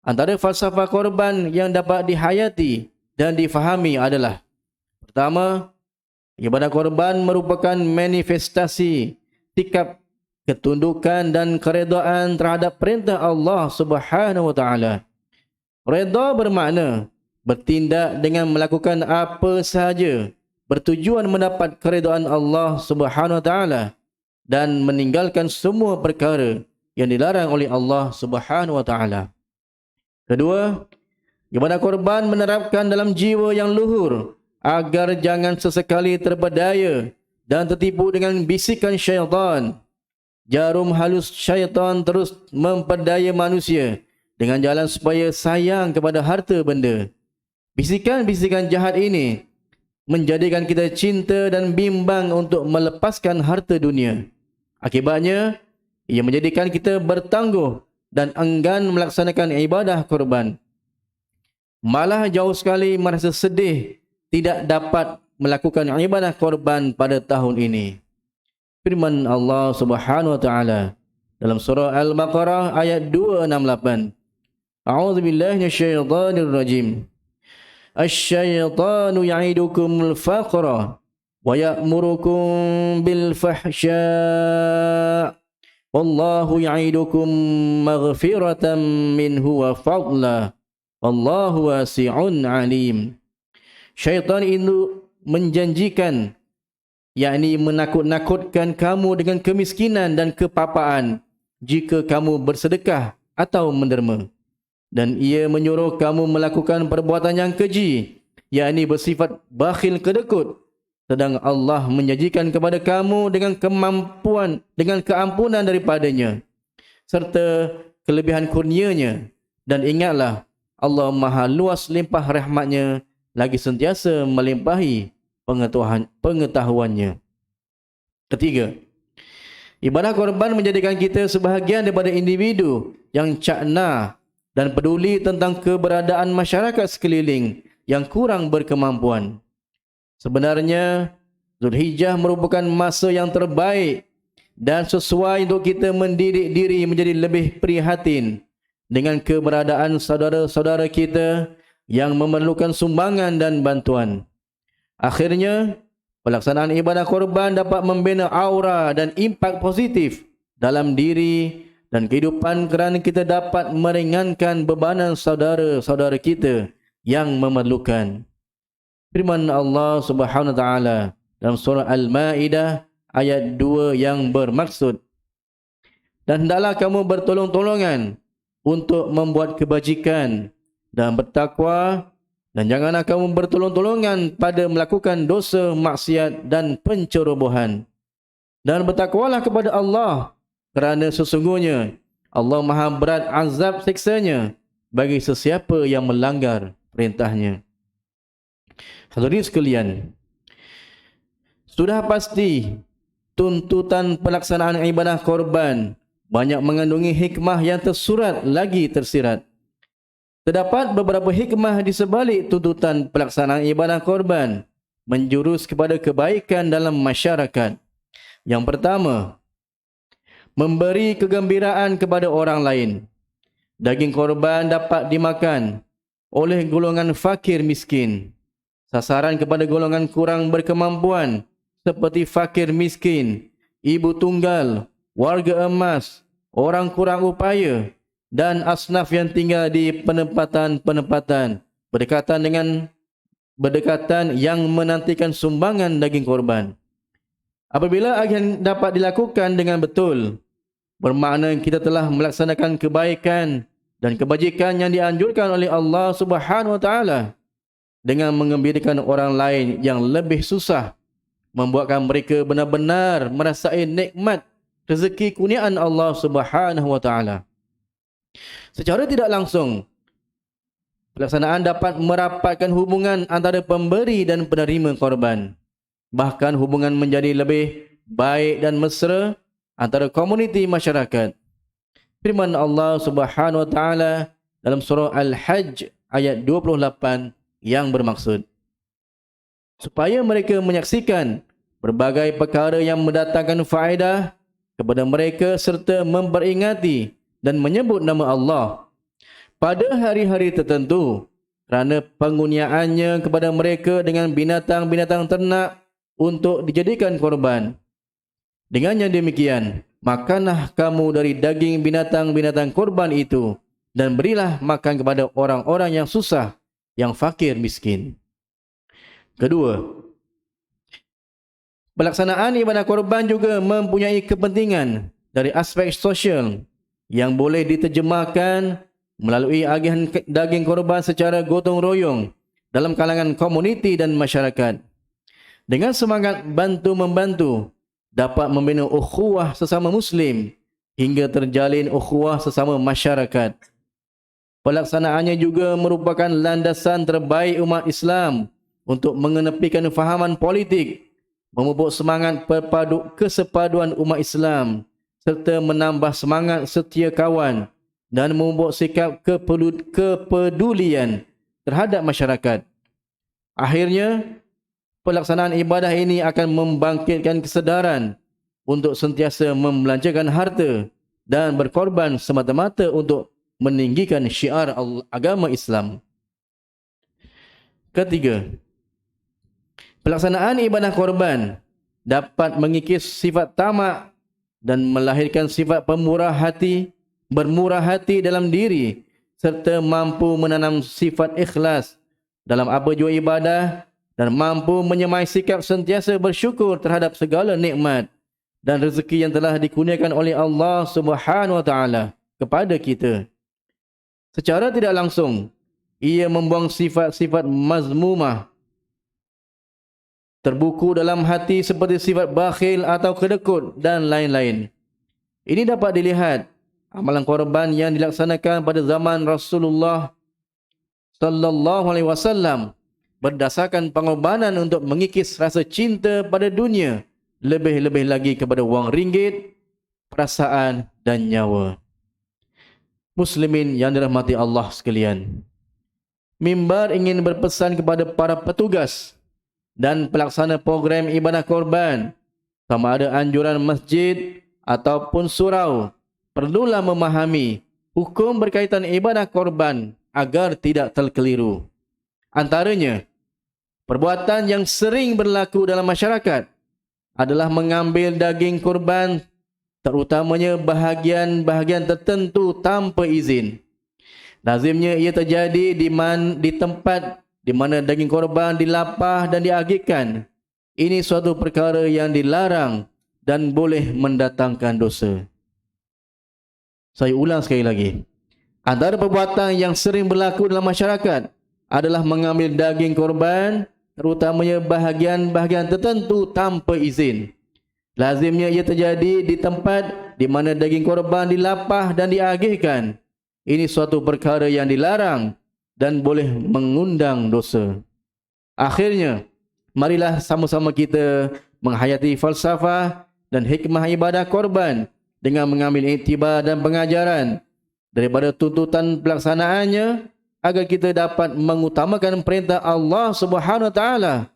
Antara falsafah korban yang dapat dihayati dan difahami adalah: pertama, ibadah korban merupakan manifestasi sikap ketundukan dan keredaan terhadap perintah Allah Subhanahu wa taala. Redha bermakna bertindak dengan melakukan apa sahaja bertujuan mendapat keredaan Allah Subhanahu wa taala dan meninggalkan semua perkara yang dilarang oleh Allah Subhanahu wa taala. Kedua, ibadah korban menerapkan dalam jiwa yang luhur agar jangan sesekali terpedaya dan tertipu dengan bisikan syaitan. Jarum halus syaitan terus memperdaya manusia dengan jalan supaya sayang kepada harta benda. Bisikan-bisikan jahat ini menjadikan kita cinta dan bimbang untuk melepaskan harta dunia. Akibatnya, ia menjadikan kita bertangguh dan enggan melaksanakan ibadah korban. Malah jauh sekali merasa sedih tidak dapat melakukan ibadah korban pada tahun ini. Firman Allah Subhanahu wa taala dalam surah Al-Baqarah ayat 268. A'udzu billahi minasyaitonir rajim. Asy-syaitanu ya'idukumul faqra wa ya'murukum bil fahsya' wallahu ya'idukum maghfiratan minhu wa fadla wallahu wasi'un alim. Syaitan itu menjanjikan, yakni menakut-nakutkan kamu dengan kemiskinan dan kepapaan jika kamu bersedekah atau menderma. Dan ia menyuruh kamu melakukan perbuatan yang keji yakni bersifat bakhil kedekut, sedang Allah menjanjikan kepada kamu dengan kemampuan, dengan keampunan daripadanya serta kelebihan kurnianya. Dan ingatlah, Allah Maha luas limpah rahmatnya, lagi sentiasa melimpahi pengetahuannya. Ketiga, ibadah korban menjadikan kita sebahagian daripada individu yang cakna dan peduli tentang keberadaan masyarakat sekeliling yang kurang berkemampuan. Sebenarnya, Zulhijjah merupakan masa yang terbaik dan sesuai untuk kita mendidik diri menjadi lebih prihatin dengan keberadaan saudara-saudara kita yang memerlukan sumbangan dan bantuan. Akhirnya, pelaksanaan ibadah korban dapat membina aura dan impak positif dalam diri dan kehidupan kerana kita dapat meringankan bebanan saudara-saudara kita yang memerlukan. Firman Allah Subhanahu wa taala dalam surah Al-Maidah ayat 2 yang bermaksud, dan hendaklah kamu bertolong-tolongan untuk membuat kebajikan dan bertakwa, dan janganlah kamu bertolong-tolongan pada melakukan dosa, maksiat dan pencerobohan. Dan bertakwalah kepada Allah, kerana sesungguhnya Allah Maha berat azab siksanya bagi sesiapa yang melanggar perintahnya. Hadirin sekalian, sudah pasti tuntutan pelaksanaan ibadah korban banyak mengandungi hikmah yang tersurat lagi tersirat. Terdapat beberapa hikmah di sebalik tuntutan pelaksanaan ibadah korban menjurus kepada kebaikan dalam masyarakat. Yang pertama, memberi kegembiraan kepada orang lain. Daging korban dapat dimakan oleh golongan fakir miskin. Sasaran kepada golongan kurang berkemampuan seperti fakir miskin, ibu tunggal, warga emas, orang kurang upaya dan asnaf yang tinggal di penempatan-penempatan berdekatan yang menantikan sumbangan daging korban. Apabila agen dapat dilakukan dengan betul, bermakna kita telah melaksanakan kebaikan dan kebajikan yang dianjurkan oleh Allah Subhanahu wa taala dengan mengembirakan orang lain yang lebih susah, membuatkan mereka benar-benar merasai nikmat rezeki kurniaan Allah Subhanahu wa taala. Secara tidak langsung, pelaksanaan dapat merapatkan hubungan antara pemberi dan penerima korban. Bahkan hubungan menjadi lebih baik dan mesra antara komuniti masyarakat. Firman Allah Subhanahu wa taala dalam surah Al-Hajj ayat 28 yang bermaksud, supaya mereka menyaksikan berbagai perkara yang mendatangkan faedah kepada mereka serta memperingati dan menyebut nama Allah pada hari-hari tertentu kerana pengurniaannya kepada mereka dengan binatang-binatang ternak untuk dijadikan korban. Dengan yang demikian, makanlah kamu dari daging binatang-binatang korban itu dan berilah makan kepada orang-orang yang susah, yang fakir miskin. Kedua, pelaksanaan ibadah korban juga mempunyai kepentingan dari aspek sosial yang boleh diterjemahkan melalui agihan daging korban secara gotong royong dalam kalangan komuniti dan masyarakat. Dengan semangat bantu-membantu, dapat membina ukhuwah sesama Muslim hingga terjalin ukhuwah sesama masyarakat. Pelaksanaannya juga merupakan landasan terbaik umat Islam untuk mengenepikan fahaman politik, memupuk semangat kesepaduan umat Islam serta menambah semangat setia kawan dan memupuk sikap kepedulian terhadap masyarakat. Akhirnya, pelaksanaan ibadah ini akan membangkitkan kesedaran untuk sentiasa membelanjakan harta dan berkorban semata-mata untuk meninggikan syiar agama Islam. Ketiga, pelaksanaan ibadah korban dapat mengikis sifat tamak dan melahirkan sifat bermurah hati dalam diri serta mampu menanam sifat ikhlas dalam apa jua ibadah dan mampu menyemai sikap sentiasa bersyukur terhadap segala nikmat dan rezeki yang telah dikurniakan oleh Allah Subhanahu wa taala kepada kita. Secara tidak langsung, ia membuang sifat-sifat mazmumah terbuku dalam hati seperti sifat bakhil atau kedekut dan lain-lain. Ini dapat dilihat amalan korban yang dilaksanakan pada zaman Rasulullah sallallahu alaihi wasallam berdasarkan pengorbanan untuk mengikis rasa cinta pada dunia, lebih-lebih lagi kepada wang ringgit, perasaan dan nyawa. Muslimin yang dirahmati Allah sekalian, mimbar ingin berpesan kepada para petugas dan pelaksana program ibadah korban, sama ada anjuran masjid ataupun surau, perlulah memahami hukum berkaitan ibadah korban agar tidak terkeliru. Antaranya, perbuatan yang sering berlaku dalam masyarakat adalah mengambil daging korban, terutamanya bahagian-bahagian tertentu tanpa izin. Lazimnya ia terjadi di tempat di mana daging korban dilapah dan diagihkan. Ini suatu perkara yang dilarang dan boleh mendatangkan dosa. Saya ulang sekali lagi. Antara perbuatan yang sering berlaku dalam masyarakat adalah mengambil daging korban, terutamanya bahagian-bahagian tertentu tanpa izin. Lazimnya ia terjadi di tempat di mana daging korban dilapah dan diagihkan. Ini suatu perkara yang dilarang dan boleh mengundang dosa. Akhirnya, marilah sama-sama kita menghayati falsafah dan hikmah ibadah korban dengan mengambil iktibar dan pengajaran daripada tuntutan pelaksanaannya agar kita dapat mengutamakan perintah Allah Subhanahu wa taala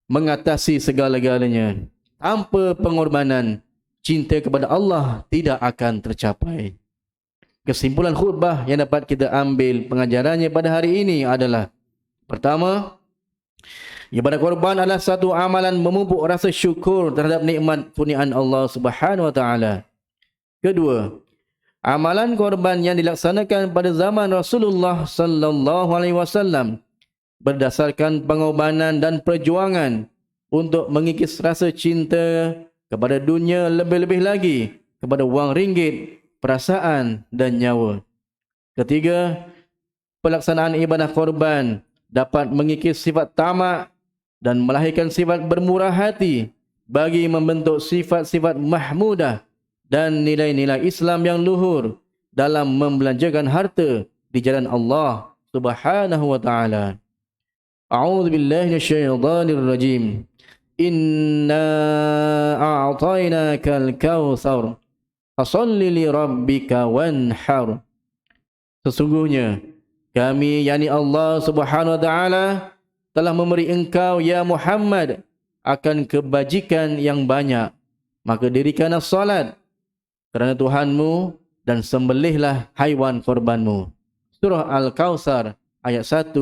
mengatasi segala-galanya. Tanpa pengorbanan, cinta kepada Allah tidak akan tercapai. Kesimpulan khutbah yang dapat kita ambil pengajarannya pada hari ini adalah: pertama, ibadah korban adalah satu amalan memupuk rasa syukur terhadap nikmat kurniaan Allah Subhanahu wa taala. Kedua, amalan korban yang dilaksanakan pada zaman Rasulullah sallallahu alaihi wasallam berdasarkan pengorbanan dan perjuangan untuk mengikis rasa cinta kepada dunia, lebih-lebih lagi kepada wang ringgit, perasaan dan nyawa. Ketiga, pelaksanaan ibadah korban dapat mengikis sifat tamak dan melahirkan sifat bermurah hati bagi membentuk sifat-sifat mahmudah dan nilai-nilai Islam yang luhur dalam membelanjakan harta di jalan Allah Subhanahu wa taala. A'udzu billahi minasyaitonir rajim. Inna a'tainakal kautsar fasalli li rabbika wanhar. Sesungguhnya kami, yakni Allah Subhanahu wa taala, telah memberi engkau ya Muhammad akan kebajikan yang banyak, maka dirikanlah salat kerana Tuhanmu dan sembelihlah haiwan korbanmu. Surah Al-Kautsar ayat 1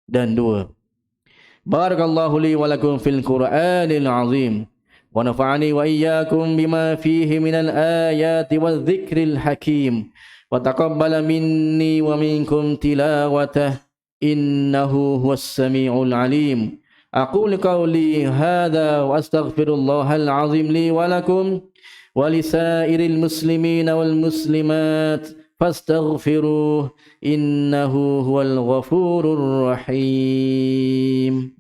dan 2. Barakallahu li wa lakum fil Qur'anil azim wa nafa'ani wa iyyakum bima fihi minal ayati wadh-dhikril hakim wa taqabbala minni wa minkum tilawatah innahu huwas samiul alim. Aqulu qawli hadha wa astaghfirullahal azim li wa lakum wa lisairil muslimina wal muslimat fastaghfiruh innahu huwal ghafurur rahim.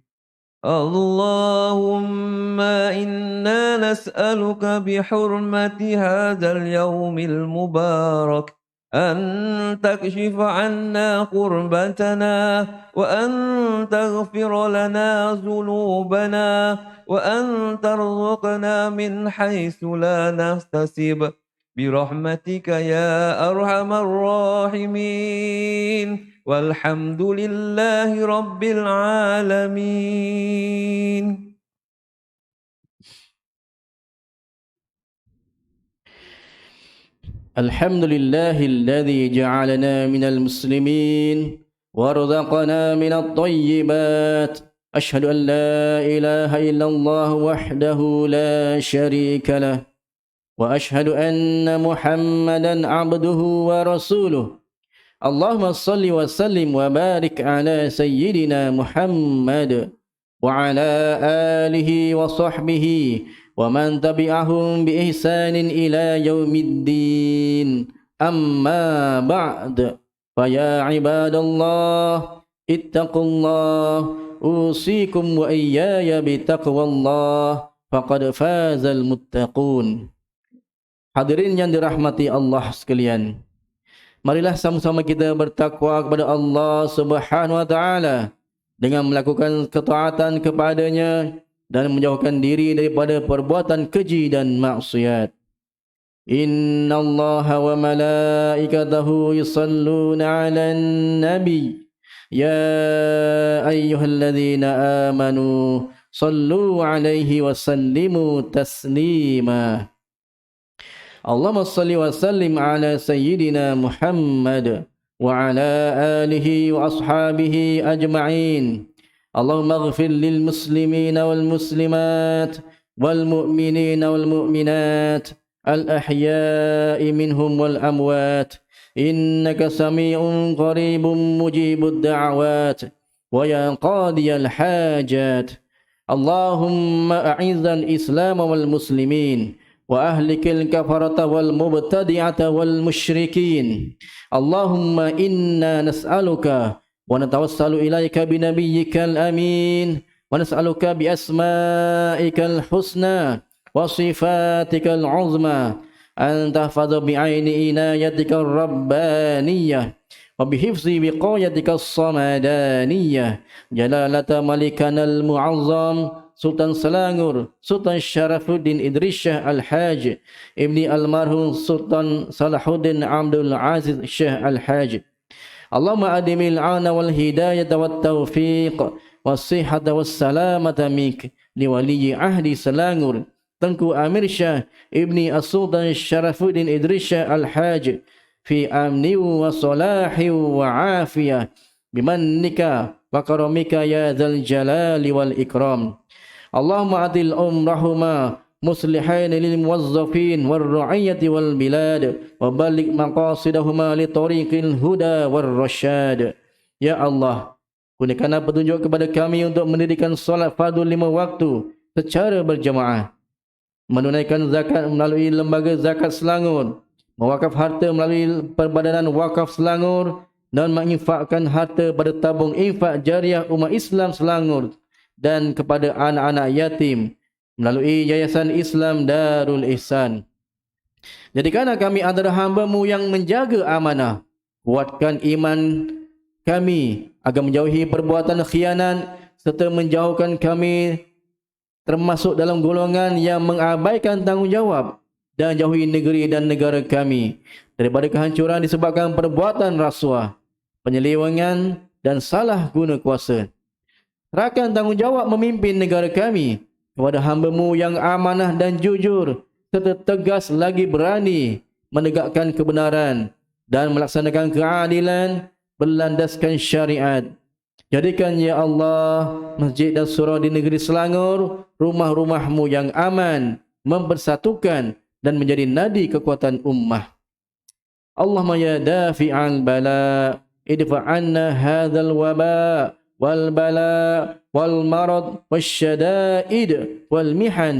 اللهم إنا نسألك بحرمة هذا اليوم المبارك أن تكشف عنا قربتنا وأن تغفر لنا ذنوبنا وأن ترزقنا من حيث لا نحتسب برحمتك يا أرحم الراحمين والحمد لله رب العالمين. الحمد لله الذي جعلنا من المسلمين ورزقنا من الطيبات. أشهد أن لا إله إلا الله وحده لا شريك له وأشهد أن محمدا عبده ورسوله. اللهم صل وسلم وبارك على سيدنا محمد وعلى آله وصحبه ومن تبعهم بإحسان إلى يوم الدين. أما بعد. فيا عباد الله اتقوا الله أوصيكم وإياي بتقوى الله فقد فاز المتقون. Hadirin yang dirahmati Allah sekalian, marilah sama-sama kita bertakwa kepada Allah Subhanahu wa taala dengan melakukan ketaatan kepadanya dan menjauhkan diri daripada perbuatan keji dan maksiat. Inna Allah wa malaikatahu yusalluna 'alan nabi ya ayyuhalladzina amanu sallu 'alaihi wa sallimu taslima. Allahumma salli wa sallim ala sayyidina Muhammad wa ala alihi wa ashabihi ajma'in. Allahumma ighfir lil muslimina wal muslimat wal mu'minina wal mu'minat al ahya'i minhum wal amwat innaka sami'un qaribun mujibud da'awat wa ya qadiyal hajat. Allahumma a'izzal islam wal muslimin وأهلك الكفرة والمبتدعة والمشركين. اللهم إنا نسألك ونتوسل إليك بنبيك الأمين ونسألك بأسمائك الحسنى وصفاتك العظمى أن تحفظ بعين عنايتك الربانية وبحفظ وقايتك الصمدانية جلالة ملكنا المعظم Sultan Selangor, Sultan Syarafuddin Idris Shah Al-Haj Ibni Almarhum Sultan Salahuddin Abdul Aziz Shah Al-Haj. Allahumma adimil ana wal hidayata wat taufiq was sihhata was salamata mink li wali ahdi Selangor Tengku Amir Shah Ibni As-Sultan Syarafuddin Idris Shah Al-Haj fi amni wa salahi wa afiyah bimannika wa karamika ya dzal jalali wal ikram. Allahumma atil umrahuma muslihain lil muwazzafin wal ra'iyati wal bilad wa balik maqasidahuma li tariqil huda wal rasyad. Ya Allah, kurniakanlah petunjuk kepada kami untuk mendirikan solat fardu 5 waktu secara berjamaah, menunaikan zakat melalui lembaga zakat Selangor, mewakaf harta melalui Perbadanan Wakaf Selangor dan menginfakkan harta pada tabung infak jariah umat Islam Selangor dan kepada anak-anak yatim melalui Yayasan Islam Darul Ihsan. Jadikanlah kami antara hamba-Mu yang menjaga amanah. Kuatkan iman kami agar menjauhi perbuatan khianat serta menjauhkan kami termasuk dalam golongan yang mengabaikan tanggungjawab dan jauhi negeri dan negara kami daripada kehancuran disebabkan perbuatan rasuah, penyelewengan dan salah guna kuasa. Serahkan tanggungjawab memimpin negara kami kepada hamba-Mu yang amanah dan jujur serta tegas lagi berani menegakkan kebenaran dan melaksanakan keadilan berlandaskan syariat. Jadikan ya Allah masjid dan surau di negeri Selangor rumah-rumah-Mu yang aman, mempersatukan dan menjadi nadi kekuatan ummah. Allahumma ya dafi'al bala idfa' anna hadzal waba والبلاء والمرض والشدائد والمحن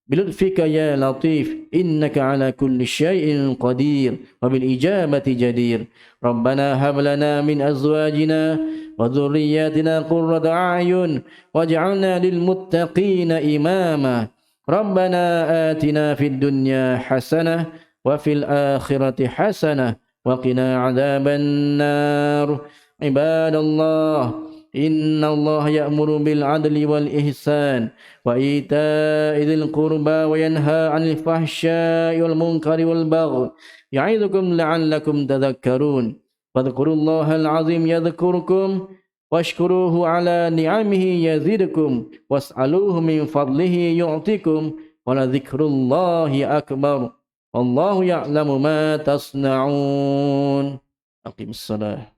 بلطفك يا لطيف إنك على كل شيء قدير وبالإجابة جدير. ربنا هب لنا من أزواجنا وذرياتنا قرة أعين واجعلنا للمتقين إماما. ربنا آتنا في الدنيا حسنة وفي الآخرة حسنة وقنا عذاب النار. عباد الله إن الله يأمر بالعدل والإحسان وإيتاء ذي القربى وينهى عن الفحشاء والمنكر والبغي يعظكم لعلكم تذكرون. فاذكروا الله العظيم يذكركم واشكروه على نعمه يزدكم واسألوه من فضله يعطكم ولذكر الله أكبر والله يعلم ما تصنعون. أقم الصلاة.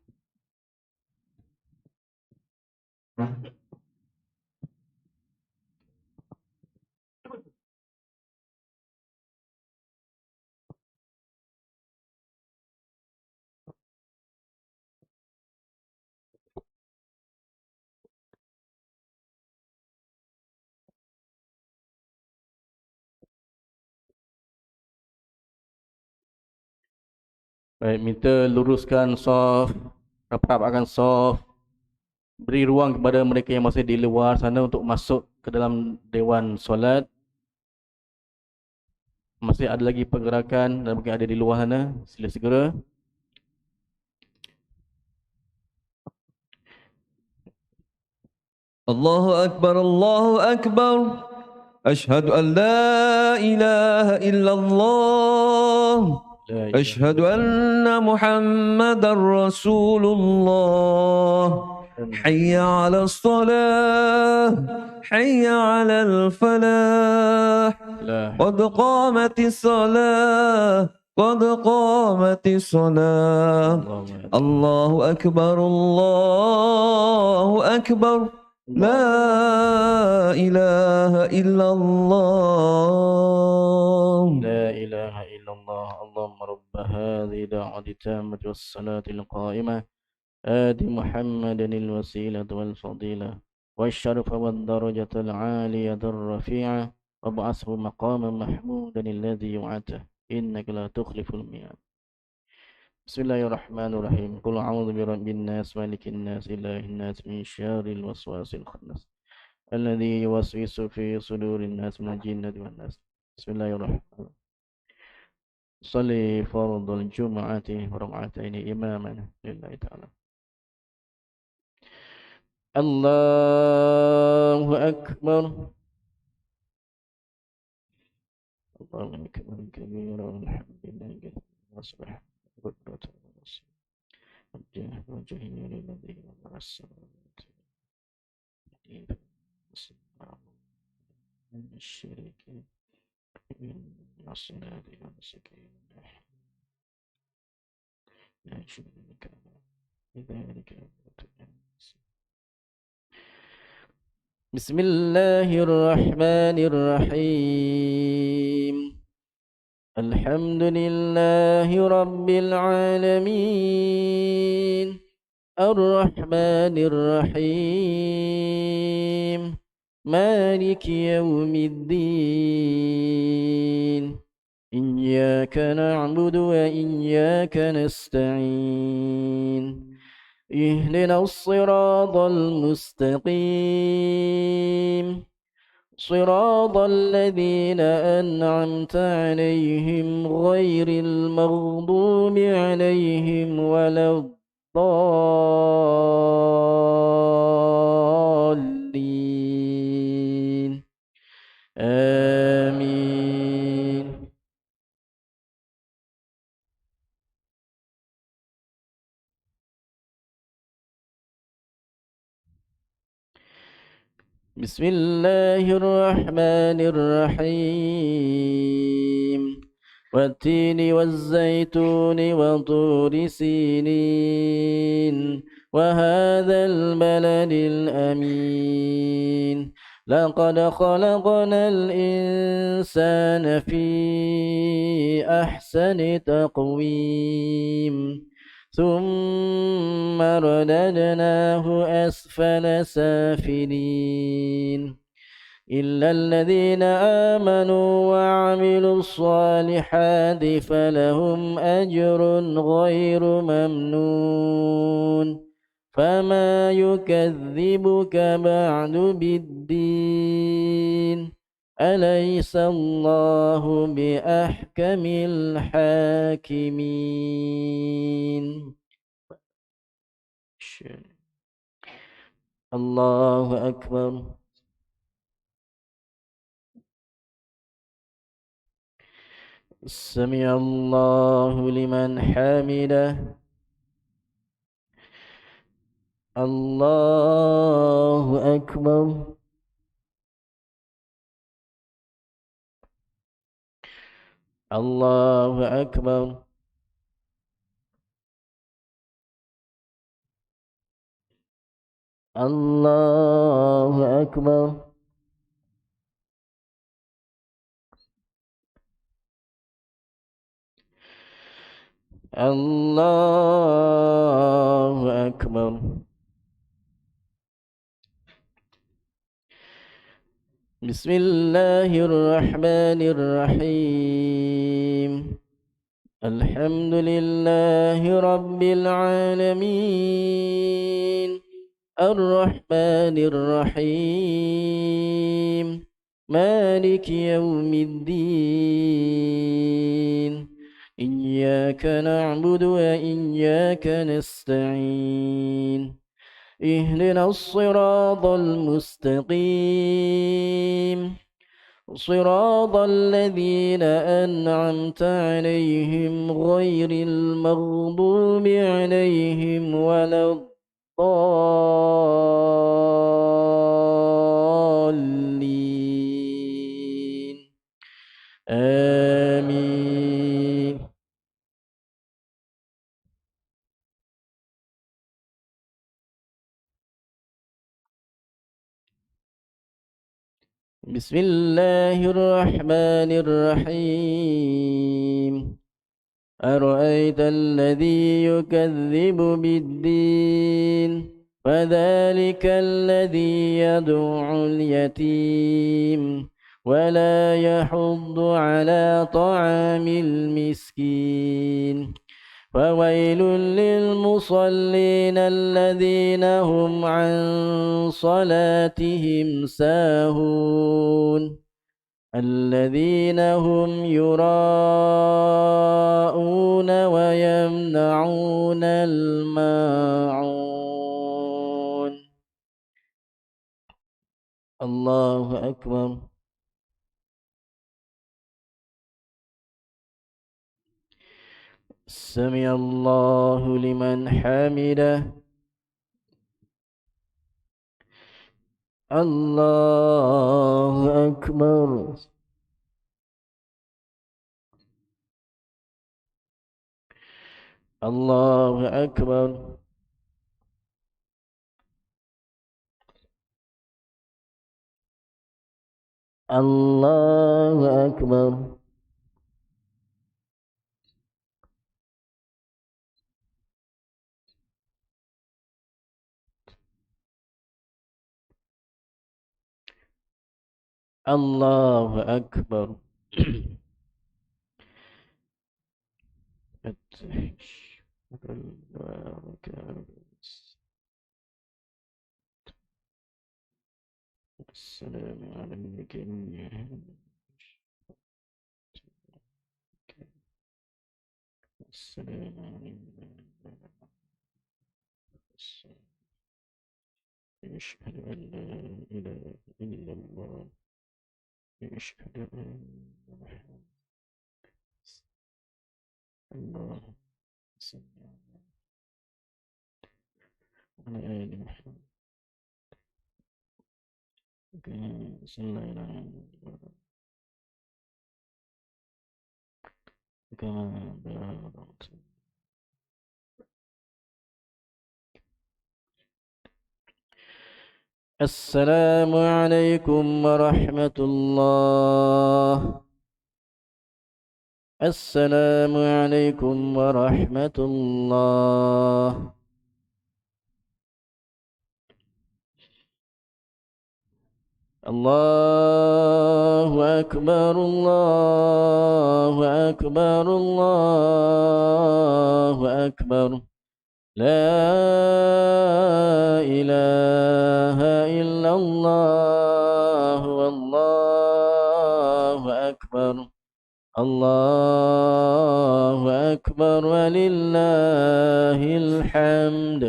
Baik, minta luruskan saf, rapat-rapatkan saf, beri ruang kepada mereka yang masih di luar sana untuk masuk ke dalam dewan solat. Masih ada lagi pergerakan dan mungkin ada di luar sana, sila segera. الله أكبر الله أكبر أشهد أن لا إله إلا الله La ilaha أشهد أن محمدا رسول الله حي على الصلاة حي على الفلاح illallah. قد قامت الصلاة قد قامت الصلاة Allahumma الله أكبر الله أكبر لا إله إلا الله لا إله إلا الله. اللهم رب هذه الدعوة التامة والصلاة القائمة آت محمدا الوسيلة والفضيلة والشرف والدرجة العالية الرفيعة وابعثه مقاما محمودا الذي وعدته إنك لا تخلف الميعاد. بسم الله الرحمن الرحيم. قل أعوذ برب الناس مالك الناس إله الناس من شر الوسواس الخناس الذي يوسوس في صدور الناس من الجنة والناس. بسم الله الرحمن الرحيم. صلي فرض الجمعة ركعتين إماما لله تعالى. الله أكبر. الله أكبر كبيرا والحمد لله كثيرا وسبحانه بكرة وأصيلا وجهه للذين مع السماوات من الشرك من الصلاة والسكين لا شريك له بذلك بسم الله الرحمن الرحيم. الحمد لله رب العالمين الرحمن الرحيم مالك يوم الدين إياك نعبد وإياك نستعين اهدنا الصراط المستقيم صراط الذين أنعمت عليهم غير المغضوب عليهم ولا الضالين آمين. بسم الله الرحمن الرحيم. والتين والزيتون وطور سينين وهذا البلد الأمين لقد خلقنا الإنسان في أحسن تقويم ثم رددناه أسفل سافلين إلا الذين آمنوا وعملوا الصالحات فلهم أجر غير ممنون فما يكذبك بعد بالدين أليس الله بأحكم الحاكمين. الله أكبر. سمع الله لمن حمده. الله أكبر. الله أكبر. الله أكبر. الله أكبر. بسم الله الرحمن الرحيم. الحمد لله رب العالمين الرحمن الرحيم مالك يوم الدين إياك نعبد وإياك نستعين اهدنا الصراط المستقيم صراط الذين أنعمت عليهم غير المغضوب عليهم ولا الضالين آمين. بسم الله الرحمن الرحيم أرأيت الذي يكذب بالدين فذلك الذي يدعو اليتيم ولا يحض على طعام المسكين فويل للمصلين الذين هم عن صلاتهم ساهون الذين هم يراءون ويمنعون الماعون. الله أكبر. سمع الله لمن حمده. الله أكبر. الله أكبر. الله أكبر. الله أكبر. السلام عليكم. السلام عليكم. أشهد أن لا إله إلا الله أشهد أن محمدا الله صل على آل محمد كما صلينا كما باركت. السلام عليكم ورحمة الله. السلام عليكم ورحمة الله. الله أكبر. الله أكبر. الله أكبر. لا إله إلا الله والله أكبر. الله أكبر ولله الحمد.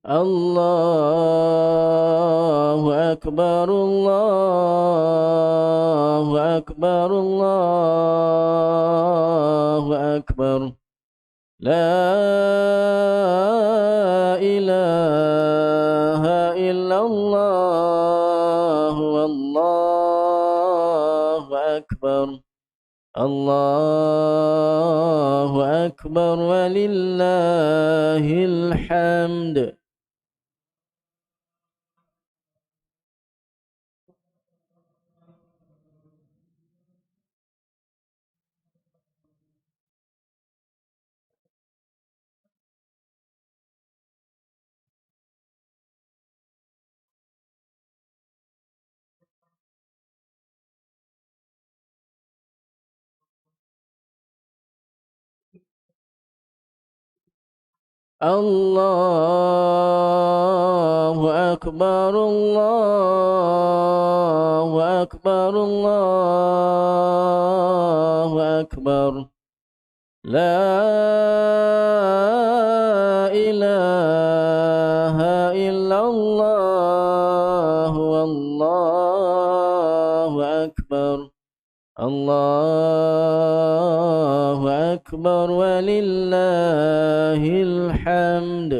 الله أكبر. الله أكبر. الله أكبر. لا إله إلا الله والله أكبر. الله أكبر ولله الحمد. الله أكبر الله أكبر الله أكبر لا إله إلا الله والله أكبر الله أكبر ولله الحمد.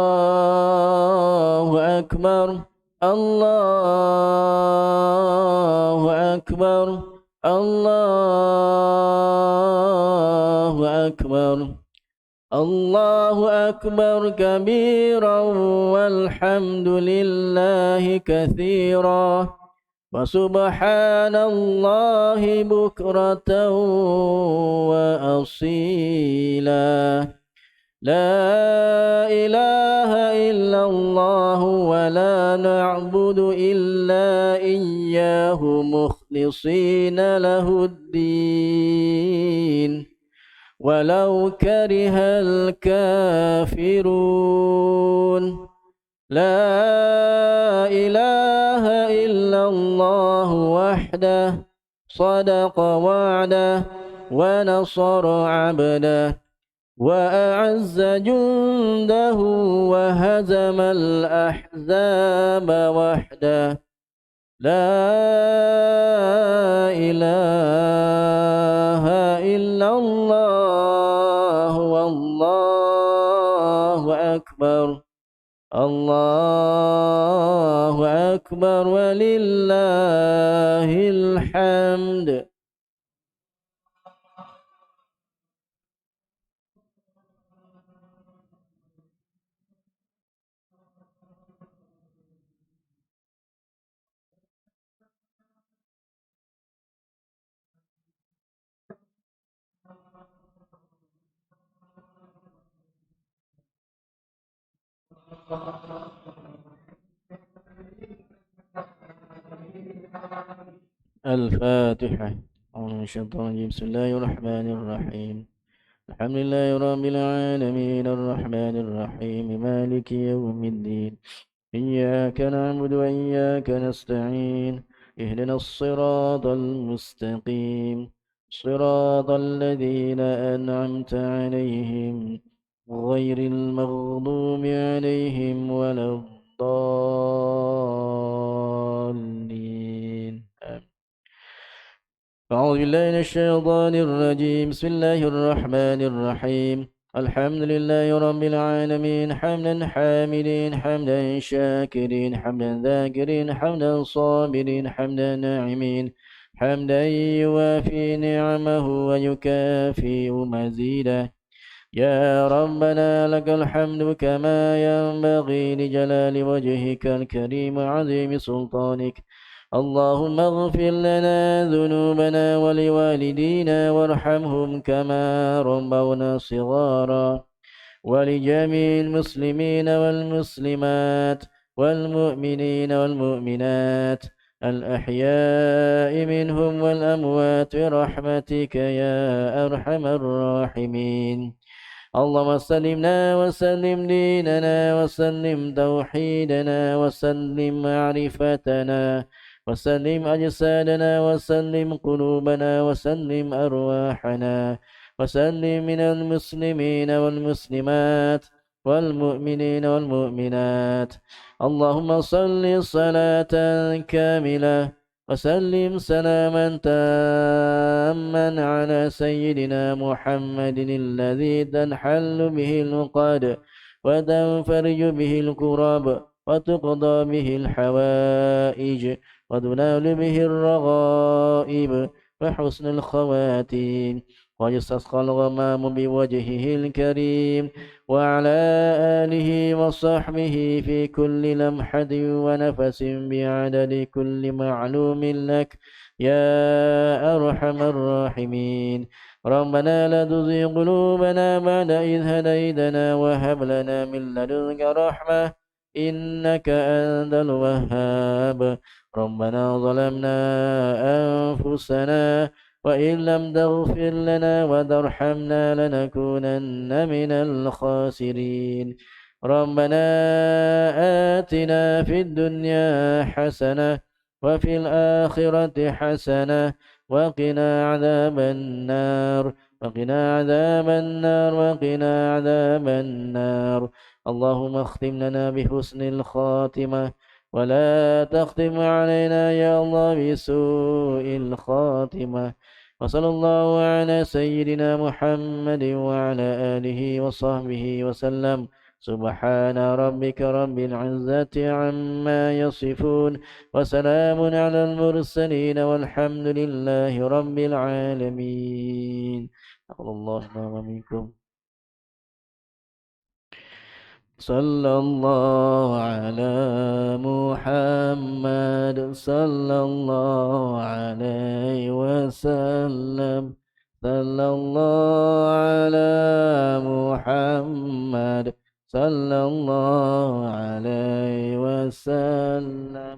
الله أكبر الله أكبر الله أكبر الله أكبر كبيرا والحمد لله كثيرا وسبحان الله بكرة وأصيلا لا إله إلا الله ولا نعبد إلا إياه مخلصين له الدين ولو كره الكافرون لا إله إلا الله وحده صدق وعده ونصر عبده وأعز جنده وهزم الأحزاب وحده لا إله إلا الله والله أكبر الله أكبر ولله الحمد. الفاتحة. أعوذ من الشيطان الرجيم. بسم الله الرحمن الرحيم. الحمد لله رب العالمين الرحمن الرحيم مالك يوم الدين إياك نعبد وإياك نستعين اهدنا الصراط المستقيم صراط الذين أنعمت عليهم غير المغضوب عليهم ولا الضالين. أعوذ بالله من الشيطان الرجيم. بسم الله الرحمن الرحيم. الحمد لله رب العالمين حمدا حامدين حمدا شاكرين حمدا ذاكرين حمدا صابرين حمدا ناعمين حمدا يوافي نعمه ويكافئ مزيدا. يا ربنا لك الحمد كما ينبغي لجلال وجهك الكريم وعظيم سلطانك. اللهم اغفر لنا ذنوبنا ولوالدينا وارحمهم كما ربونا صغارا ولجميع المسلمين والمسلمات والمؤمنين والمؤمنات الأحياء منهم والأموات برحمتك يا أرحم الراحمين. اللهم سلمنا وسلم ديننا وسلم توحيدنا وسلم معرفتنا وسلم أجسادنا وسلم قلوبنا وسلم أرواحنا وسلم من المسلمين والمسلمات والمؤمنين والمؤمنات. اللهم صل صلاة كاملة وسلم سلاما تاما على سيدنا محمد الذي تنحل به العقد وتنفرج به الكرب وتقضى به الحوائج وتنال به الرغائب وحسن الخواتيم ويستسقى الغمام بوجهه الكريم وعلى آله وصحبه في كل لمحة ونفس بعدد كل معلوم لك يا أرحم الراحمين. ربنا لا تزغ قلوبنا بعد إذ هديتنا وهب لنا من لدنك رحمة إنك أنت الوهاب. ربنا ظلمنا أنفسنا وإن لم تغفر لنا وترحمنا لنكونن من الخاسرين. ربنا آتنا في الدنيا حسنة وفي الآخرة حسنة وقنا عذاب النار وقنا عذاب النار وقنا عذاب النار. اللهم اختم لنا بحسن الخاتمة ولا تختم علينا يا الله بسوء الخاتمة. وصلى الله على سيدنا محمد وعلى آله وصحبه وسلم. سبحان ربك رب العزة عما يصفون وسلام على المرسلين والحمد لله رب العالمين. الله منكم. صلى الله على محمد صلى الله عليه وسلم. صلى الله على محمد صلى الله عليه وسلم.